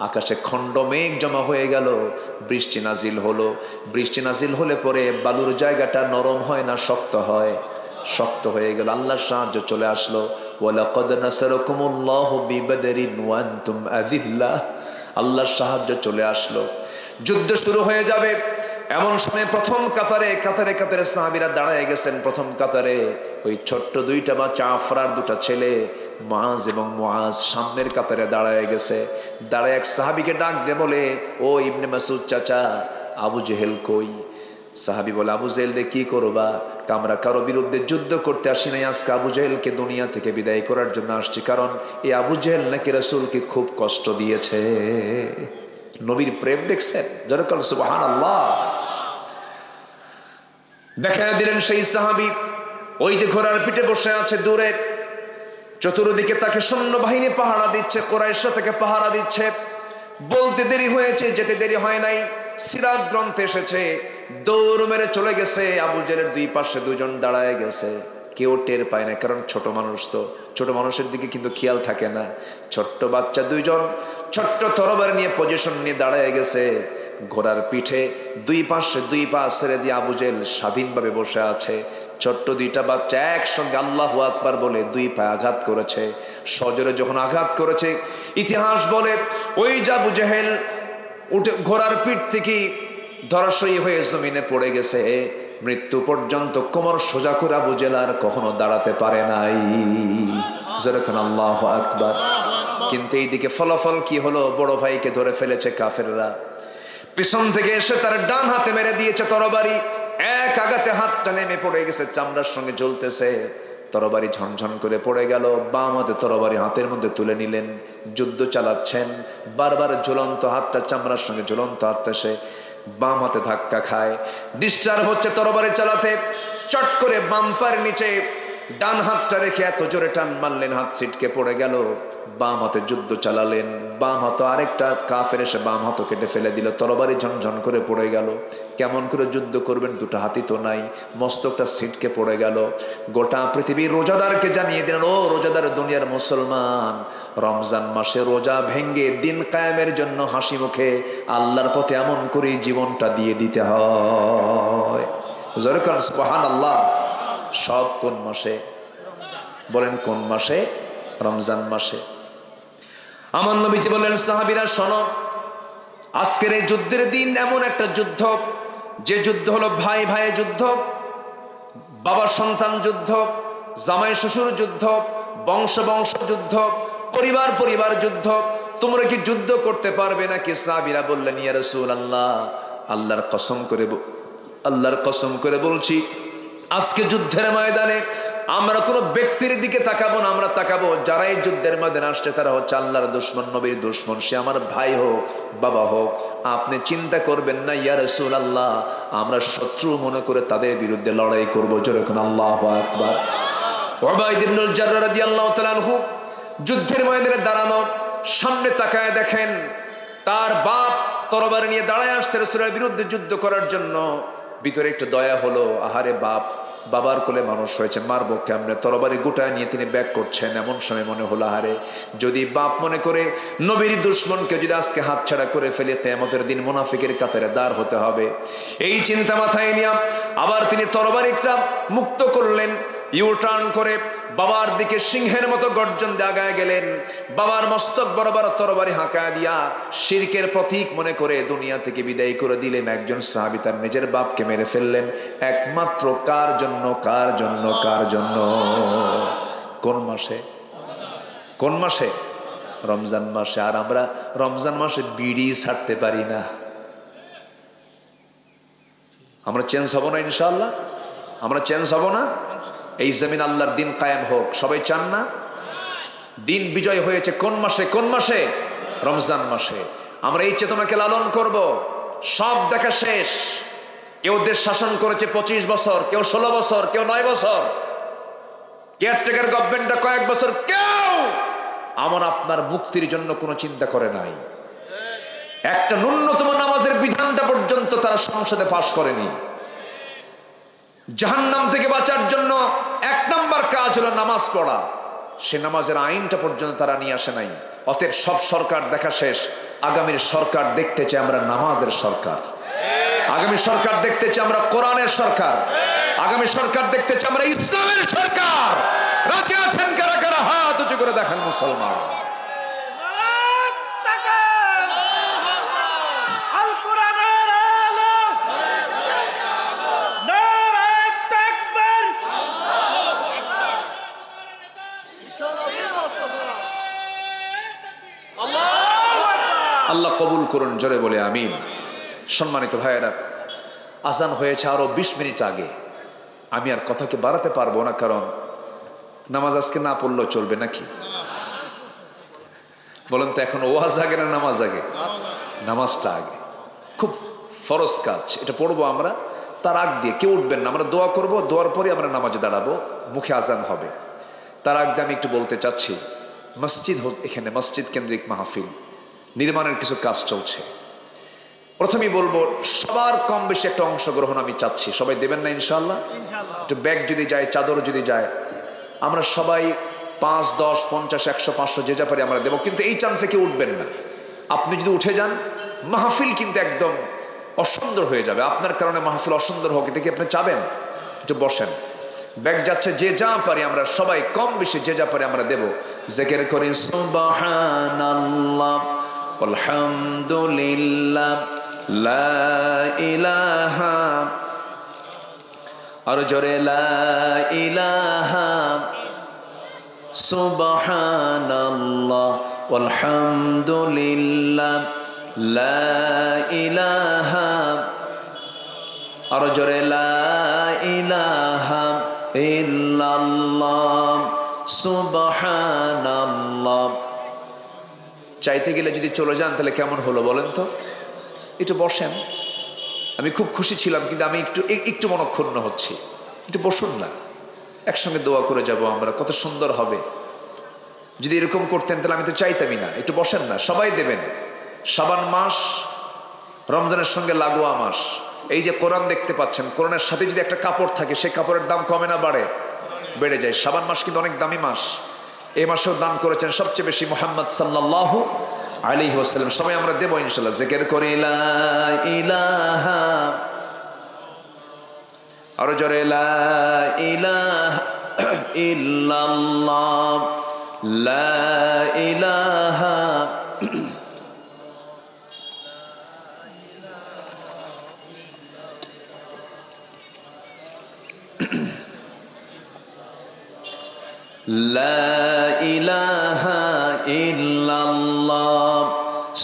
আকাশে খণ্ড মেঘ জমা হয়ে গেল, বৃষ্টি নাজিল হলো। বৃষ্টি নাজিল হলে পরে বালুর জায়গাটা নরম হয় না, শক্ত হয়, শক্ত হয়ে গেল। আল্লাহর সাহায্য চলে আসলো। ওয়ালাকাদ নাসারাকুমুল্লাহু বিবাদরিন ওয়া আনতুম আযিল্লাহ। আল্লাহর সাহায্য চলে আসলো, যুদ্ধ শুরু হয়ে যাবে। এমন সময় প্রথম কাতারে কাতারে কাতারে সাহাবীরা দাঁড়ায় গেছেন। প্রথম কাতারে ওই ছোট্ট দুইটা বাচ্চা, আফরার দুটা ছেলে মুআজ এবং মুআজ সামনের কাতারে দাঁড়ায় গেছে। দাঁড়ায় এক সাহাবীকে ডাক দিয়ে বলে, ও ইবনে মাসউদ চাচা, আবু জেহেল কই? সাহাবী বলে, আবু জেহেল দিয়ে কি করবা? আমরা কারো বিরুদ্ধে যুদ্ধ করতে আসি নাই, আজকে আবু জেহেলকে দুনিয়া থেকে বিদায় করার জন্য আসছি, কারণ এই আবু জেহেল নাকি রাসূলকে খুব কষ্ট দিয়েছে। নবীর প্রেম দেখছেন? যেরকম সুবহানাল্লাহ। দেখা দিলেন সেই সাহাবী ওই যে ঘোড়ার পিঠে বসে আছে দূরে, চতুর্দিকে তাকে সৈন্যবাহিনী পাহারা দিচ্ছে, কুরাইশরা তাকে পাহারা দিচ্ছে। বলতে দেরি হয়েছে, যেতে দেরি হয় নাই। সিরাত গ্রন্থে এসেছে, দৌড় মেরে চলে গেছে। আবু জেহেলের দুই পাশে দুজন দাঁড়ায় গেছে, কেউ টের পায় না, কারণ ছোট মানুষ তো, ছোট মানুষের দিকে কিন্তু খেয়াল থাকে না। ছোট্ট বাচ্চা দুইজন ছোট্ট তরবারি নিয়ে পজিশন নিয়ে দাঁড়ায় গেছে। ঘোড়ার পিঠে দুই পাশে দুই পা ছেড়ে দিয়ে আবু জেহেল স্বাধীনভাবে বসে আছে। ছোট্ট দুইটা বাচ্চা একসঙ্গে আল্লাহু আকবার বলে দুই পায়ে আঘাত করেছে। সজোরে যখন আঘাত করেছে, ইতিহাস বলে ওই যে আবু জেহেল উঠে ঘোড়ার পিঠ থেকে ধরাশয়ী হয়ে জমিনে পড়ে গেছে। মৃত্যু পর্যন্ত কোমর সোজা করে আবু জেহেল আর কখনো দাঁড়াতে পারে নাই। যেরকম আল্লাহু আকবার। কিন্তু এইদিকে ফলাফল কি হলো? বড় ভাইকে ধরে ফেলেছে কাফেররা। পিছন থেকে এসে তার ডান হাতে মেরে দিয়েছে তরবারি। এক আঘাতে হাতটা নেমে পড়ে গেছে, চামড়ার সঙ্গে জ্বলতেছে। তরবারি ঝনঝন করে পড়ে গেল। বাম হাতে তরবারি হাতের মধ্যে তুলে নিলেন, যুদ্ধ চালাচ্ছেন। বারবার ঝুলন্ত হাতটা চামড়ার সঙ্গে ঝুলন্ত হাতটা সে বাম হাতে ধাক্কা খায়, ডিস্টার্ব হচ্ছে তরবারি চালাতে। চট করে বাম পায়ের নিচে ডান হাতটা রেখে এত জোরে টান মারলেন, হাত ছিটকে পড়ে গেল। বাম হাতে যুদ্ধ চালালেন, বাম হাতে আরেকটা কাফের এসে বাম হাতও কেটে ফেলে দিল, তরবারি ঝনঝন করে পড়ে গেল। কেমন করে যুদ্ধ করবেন? দুটো হাতি তো নাই, মস্তকটা ছিটকে পড়ে গেল। গোটা পৃথিবীর রোজাদারকে জানিয়ে দিলেন, ও রোজাদার দুনিয়ার মুসলমান, রমজান মাসে রোজা ভেঙ্গে দিন কায়েমের জন্য হাসি মুখে আল্লাহর পথে এমন করে জীবনটা দিয়ে দিতে হয়। সুবহানাল্লাহ। সব কোন মাসে? বলেন কোন মাসে? রমজান মাসে। আমার নবীজি বললেন, সাহাবীরা শোনো, আজকের এই যুদ্ধের দিন এমন একটা যুদ্ধ, যে যুদ্ধ হলো ভাই ভাইয়ের যুদ্ধ, বাবা সন্তান যুদ্ধ, জামাই শ্বশুর যুদ্ধ, বংশ বংশ যুদ্ধ, পরিবার পরিবার যুদ্ধ। তোমরা কি যুদ্ধ করতে পারবে নাকি? সাহাবীরা বললেন, ইয়া রাসূলুল্লাহ, আল্লাহর কসম করে বলছি, আজকে যুদ্ধের ময়দানে আমরা কোনো ব্যক্তির দিকে তাকাবো না, আমরা তাকাবো যারা এই যুদ্ধের ময়দানে আসছে তারা হচ্ছে আল্লাহর দুশমন, নবীর দুশমন। সে আমার ভাই হোক, বাবা হোক, আপনি চিন্তা করবেন না ইয়া রাসূলুল্লাহ, আমরা শত্রু মনে করে তাদের বিরুদ্ধে লড়াই করবো। যেরকম আল্লাহু আকবার। উবাইদ ইবনুল জাররাহ রাদিয়াল্লাহু তাআলা আনহু যুদ্ধের ময়দানে দাঁড়ানো, সামনে তাকায় দেখেন তার বাপ তরবারি নিয়ে দাঁড়ায় আসছে রাসূলের বিরুদ্ধে যুদ্ধ করার জন্য। ভিতরে একটু দয়া হলো, আহারে বাবার কোলে মানুষ হয়েছে, মারবো কেমনে, তরবারি গোটায় নিয়ে তিনি ব্যাক করছেন। এমন সময় মনে হলো, আহারে যদি বাপ মনে করে নবীর দুশমনকে যদি আজকে হাতছাড়া করে ফেলে, কিয়ামতের দিন মুনাফিকের কাতারে দাঁড় হতে হবে। এই চিন্তা মাথায় নিয়ে আবার তিনি তরবারিটা মুক্ত করলেন, ইউ টার্ন করে বাবার দিকে সিংহের মতো গর্জন দিয়ে আগায় গেলেন। বাবার মস্তক বরাবর তরবারি হাঁকায় দিয়া শিরকের প্রতীক মনে করে দুনিয়া থেকে বিদায় করে দিলেন। একজন সাহাবী তার নিজের বাপকে মেরে ফেললেন একমাত্র কার জন্য? কার জন্য? কার জন্য? কোন মাসে? কোন মাসে? রমজান মাসে। আর আমরা রমজান মাসে বিড়ি ছাড়তে পারি না। আমরা চেঞ্জ হব না ইনশাআল্লাহ? আমরা চেঞ্জ হব না? এই জমিন আল্লাহর দিন কায়েম হোক, সবাই চান না? দিন বিজয় হয়েছে কোন মাসে? কোন মাসে? রমজান মাসে। আমরা এই চেতনাকে লালন করব। সব দেখা শেষ। কেউ দেশ শাসন করেছে 25 বছর, কেউ 16 বছর, কেউ 9 বছর, কেয়ারটেকার গভর্নমেন্টটা কয়েক বছর। কেউ আমার আপনার মুক্তির জন্য কোনো চিন্তা করে নাই। একটা ন্যূনতম নামাজের বিধানটা পর্যন্ত তারা সংসদে পাশ করেনি। জাহান্নাম থেকে বাঁচার জন্য 1 নম্বর কাজ হলো নামাজ পড়া। সে নামাজের আইনটা পর্যন্ত তারা নিয়ে আসে নাই। অতএব সব সরকার দেখা শেষ। আগামীর সরকার দেখতে চাই আমরা নামাজের সরকার। আগামী সরকার দেখতে চাই আমরা কোরআনের সরকার। আগামী সরকার দেখতে চাই আমরা ইসলামের সরকার। রাতে আছেন কারা কারা? হাত উঁচু করে দেখান মুসলমান। আল্লাহ কবুল করুন, জোরে বলে আমিন। সম্মানিত ভাইয়েরা, আজান হয়েছে আরো 20 মিনিট আগে। আমি আর কথাকে বাড়াতে পারবো না, কারণ নামাজ আজকে না পড়লেও চলবে নাকি? বলেন তো, এখন ওয়াজ আগে না নামাজ আগে? নামাজটা আগে। খুব ফরজ কাজ, এটা পড়বো আমরা। তার আগ দিয়ে কেউ উঠবেন না, আমরা দোয়া করব, দোয়ার পরে আমরা নামাজে দাঁড়াবো, মুখে আজান হবে। তার আগ দিয়ে আমি একটু বলতে চাচ্ছি, মসজিদ এখানে মসজিদ কেন্দ্রিক মাহফিল নির্মাণের কিছু কাজ চলছে। প্রথমেই বলবো, সবার কম বেশি একটা অংশগ্রহণ আমি চাচ্ছি। সবাই দেবেন না ইনশাআল্লাহ? একটু ব্যাগ যদি যায়, চাদর যদি যায়, আমরা সবাই 5, 10, 50, 100, 500 যে যা পারি আমরা দেবো। কিন্তু এই চান্সে কেউ উঠবেন না। আপনি যদি উঠে যান, মাহফিল কিন্তু একদম অসুন্দর হয়ে যাবে। আপনার কারণে মাহফিল অসুন্দর হোক, এটা কি আপনি চাবেন? একটু বসেন। ব্যাগ যাচ্ছে, যে যা পারি আমরা সবাই কম বেশি যে যা পারি আমরা দেব। জিকির করি সুবহানাল্লাহ আলহামদুলিল্লাহ লা ইলাহা, আর জোরে লা ইলাহা সুবহানাল্লাহ আলহামদুলিল্লাহ লা ইলাহা, আর জোরে লা ইলাহা ইল্লাল্লাহ সুবহানাল্লাহ। চাইতে গেলে যদি চলে যান তাহলে কেমন হলো বলেন তো? একটু বসেন। আমি খুব খুশি ছিলাম, কিন্তু আমি একটু মনক্ষুণ্ণ হচ্ছি। একটু বসুন না, একসঙ্গে দোয়া করে যাব আমরা, কত সুন্দর হবে। যদি এরকম করতেন তাহলে আমি তো চাইতামই না। একটু বসেন না, সবাই দেবেন। শাবান মাস রমজানের সঙ্গে লাগোয়া মাস। এই যে কোরআন দেখতে পাচ্ছেন, কোরআনের সাথে যদি একটা কাপড় থাকে, সেই কাপড়ের দাম কমে না বাড়ে? বেড়ে যায়। শাবান মাস কিন্তু অনেক দামি মাস। এই মাসেও দান করেছেন সবচেয়ে বেশি মুহাম্মদ সাল্লাল্লাহু আলাইহি ওয়াসাল্লাম। সবাই আমরা দেব ইনশাআল্লাহ। জিকির করি লা ইলাহা, আর জোরে লা ইলাহা ইল্লাল্লাহ লা ইলাহা লা ইলাহা ইল্লাল্লাহ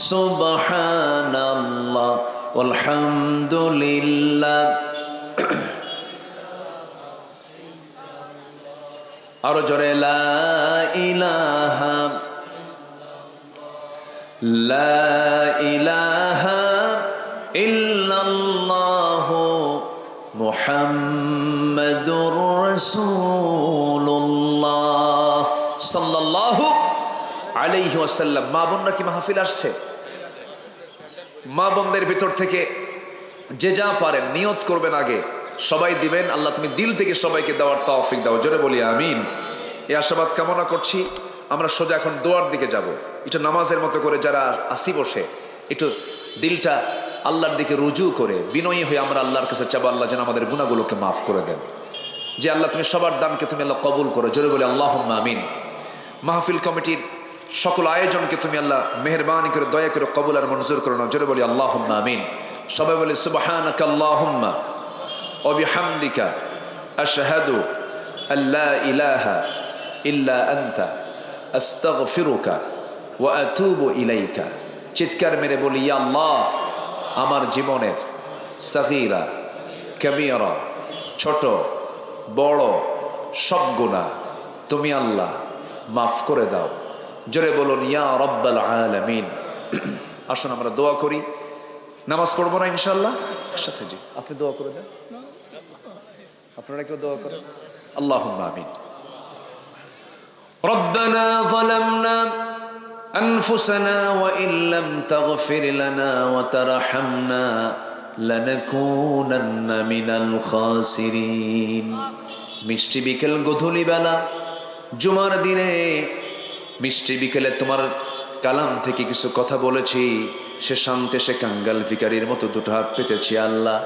সুবহানাল্লাহ আলহামদুলিল্লাহ, আর জোরে লা ইলাহা লা ইলাহা ইল্লাল্লাহ মুহাম্মাদুর রাসূলুল্লাহ সাল্লাল্লাহু আলাইহি ওয়াসাল্লাম। মা বোনরা কি মাহফিল আসছে? মা বোনদের ভিতর থেকে যে যা পারেন নিয়ত করবেন, আগে সবাই দিবেন। আল্লাহ তুমি দিল থেকে সবাইকে দেওয়ার তৌফিক দাও, জোরে বলি আমিন। এই আশাবাদ কামনা করছি। আমরা সোজা এখন দোয়ার দিকে যাব। একটু নামাজের মতো করে যারা আসি বসে, একটু দিলটা আল্লাহর দিকে রুজু করে বিনয়ী হয়ে আমরা আল্লাহর কাছে চাবো, আল্লাহ যেন আমাদের গুনাহগুলোকে মাফ করে দেন। যে আল্লাহ তুমি সবার দানকে তুমি আল্লাহ কবুল করো, জোরে বলি আল্লাহুম্মা আমিন। মাহফিল কমিটির সকল আয়োজনকে তুমি আল্লাহ মেহেরবানি করে দয়া করে কবুল আর মঞ্জুর করো না, জোরে বলি আল্লাহুম্মা আমিন। সবাই বলি সুবহানাকা আল্লাহুম্মা ওয়া বিহামদিকা আশহাদু আল্লা ইলাহা ইল্লা আনতা আস্তাগফিরুকা ওয়া আতুবু ইলাইকা। চিৎকার মেরে বলি ইয়া আল্লাহ, আমার জীবনের সাগীরা কাবীরা, ছোট বড় সব গুনাহ তুমি আল্লাহ মাফ করে দাও, জোরে বলুন ইয়া রাব্বাল আলামিন। আসুন আমরা দোয়া করি, নামাজ পড়বো না ইনশাআল্লাহ সাথে। জি আপনি দোয়া করে দেন, আপনারা কেউ দোয়া করেন। আল্লাহুম্মা আমিন। রব্বানা যালামনা আনফুসানা ওয়া ইল্লাম তাগফির লানা ওয়া তারহামনা লানাকুনান্না মিনাল খাসিরিন। মিষ্টি বিকেল গধূলি বেলা জুমার দিনে মিষ্টি বিকেলে তোমার কালাম থেকে কিছু কথা বলেছি, সে শান্তে সে কাঙ্গাল ভিখারির মতো দুটো হাত পেতেছি। আল্লাহ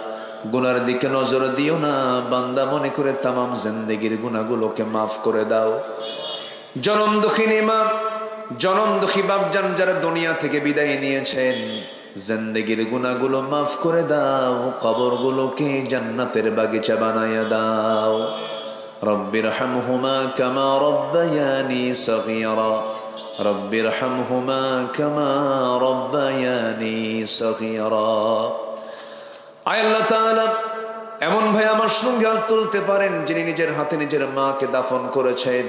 গুনার দিকে নজর দিও না, বান্দা মনে করে তামাম জিন্দেগির গুনাহগুলোকে মাফ করে দাও। জনম দুঃখিনী মা, জনম দুঃখী বাপজান যারা দুনিয়া থেকে বিদায় নিয়েছেন, জিন্দেগির গুনাহগুলো মাফ করে দাও, কবরগুলোকে জান্নাতের বাগিচা বানায়া দাও। রব্বিরহামহুমা কামা রব্বায়ানি সগীরা, রব্বিরহামহুমা কামা রব্বায়ানি সগীরা। আয় আল্লাহ তাআলা, এমন ভাই আমার সঙ্গে হাত তুলতে পারেন যিনি নিজের হাতে নিজের মাকে দাফন করেছেন,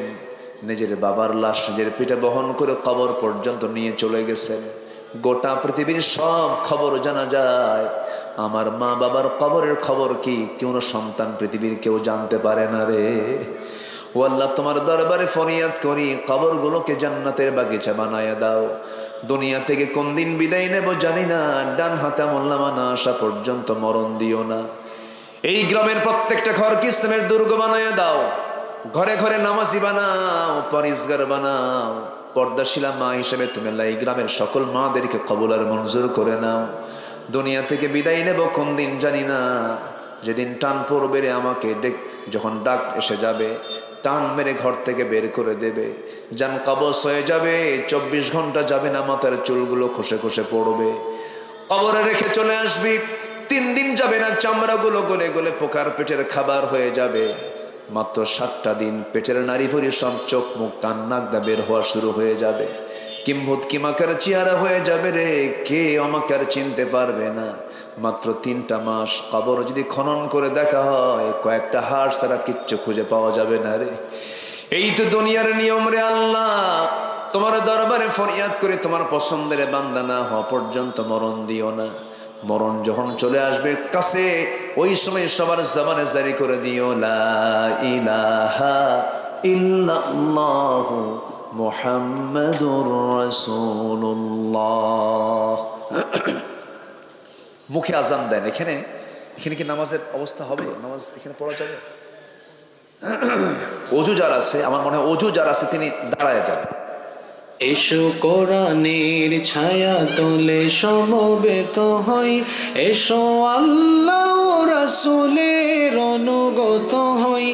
নিজের বাবার লাশ নিজের পিঠে বহন করে কবর পর্যন্ত নিয়ে চলে গেছেন। গোটা পৃথিবীর সব খবর জানা যায়, আমার মা বাবার কবরের খবর কি কোনো সন্তান পৃথিবীর কেউ জানতে পারে না রে। ও আল্লাহ, তোমার দরবারে ফরিয়াদ করি, কবরগুলোকে জান্নাতের বাগিচা বানায়া দাও। দুনিয়া থেকে কোন দিন বিদায় নেব জানি না, ডান হাতে আমলনামা না আসা পর্যন্ত মরণ দিও না। এই গ্রামের প্রত্যেকটা ঘরকে ইসলামের দুর্গ বানায়া দাও, ঘরে ঘরে নামাজি বানাও, পরিষ্কার বানাও। পর্দাশীলা মা হিসেবে তুমি আল্লাহ এই গ্রামের সকল মাদেরকে কবুল আর মঞ্জুর করে নাও। দুনিয়া থেকে বিদায় নেব কোন দিন জানি না, যেদিন টান পড়বে রে আমাকে যখন ডাক এসে যাবে, টান মেরে ঘর থেকে বের করে দেবে, জান কবজ হয়ে যাবে, 24 ঘন্টা যাবে না, মাথার চুলগুলো খসে খসে পড়বে, কবরে রেখে চলে আসবি। 3 দিন যাবে না, চামড়াগুলো গলে গলে পোকার পেটের খাবার হয়ে যাবে। মাত্র 7টা দিন পেটের নারী ভরি সব চোখ মুখ কান নাক দা বের হওয়া শুরু হয়ে যাবে। কিম্ভূত কিমাকার চেহারা হয়ে যাবে রে, কে আমাকে আর চিনতে পারবে না। মাত্র 3টা মাস কবর যদি খনন করে দেখা হয়, কয়েকটা হাড় ছাড়া কিচ্ছু খুঁজে পাওয়া যাবে না রে। এই তো দুনিয়ার নিয়ম রে আল্লাহ, তোমার দরবারে ফরিয়াদ করে তোমার পছন্দের বান্দা না হওয়া পর্যন্ত মরণ দিও না। মরণ যখন চলে আসবে কাছে, ওই সময় সবার জবানে জারি করে দিও লা ইলাহা ইল্লাল্লাহু মুহাম্মাদুর রাসূলুল্লাহ। মুখে আজান দেন। এখানে কি নামাজের অবস্থা হবে? নামাজ এখানে পড়া যাবে? অজু যার আছে, আমার মনে হয় অজু যার আছে তিনি দাঁড়ায় যান। এসো কোরআনের ছায়া তলে সমবেত হই, এসো আল্লাহ রাসূলের অনুগত হই।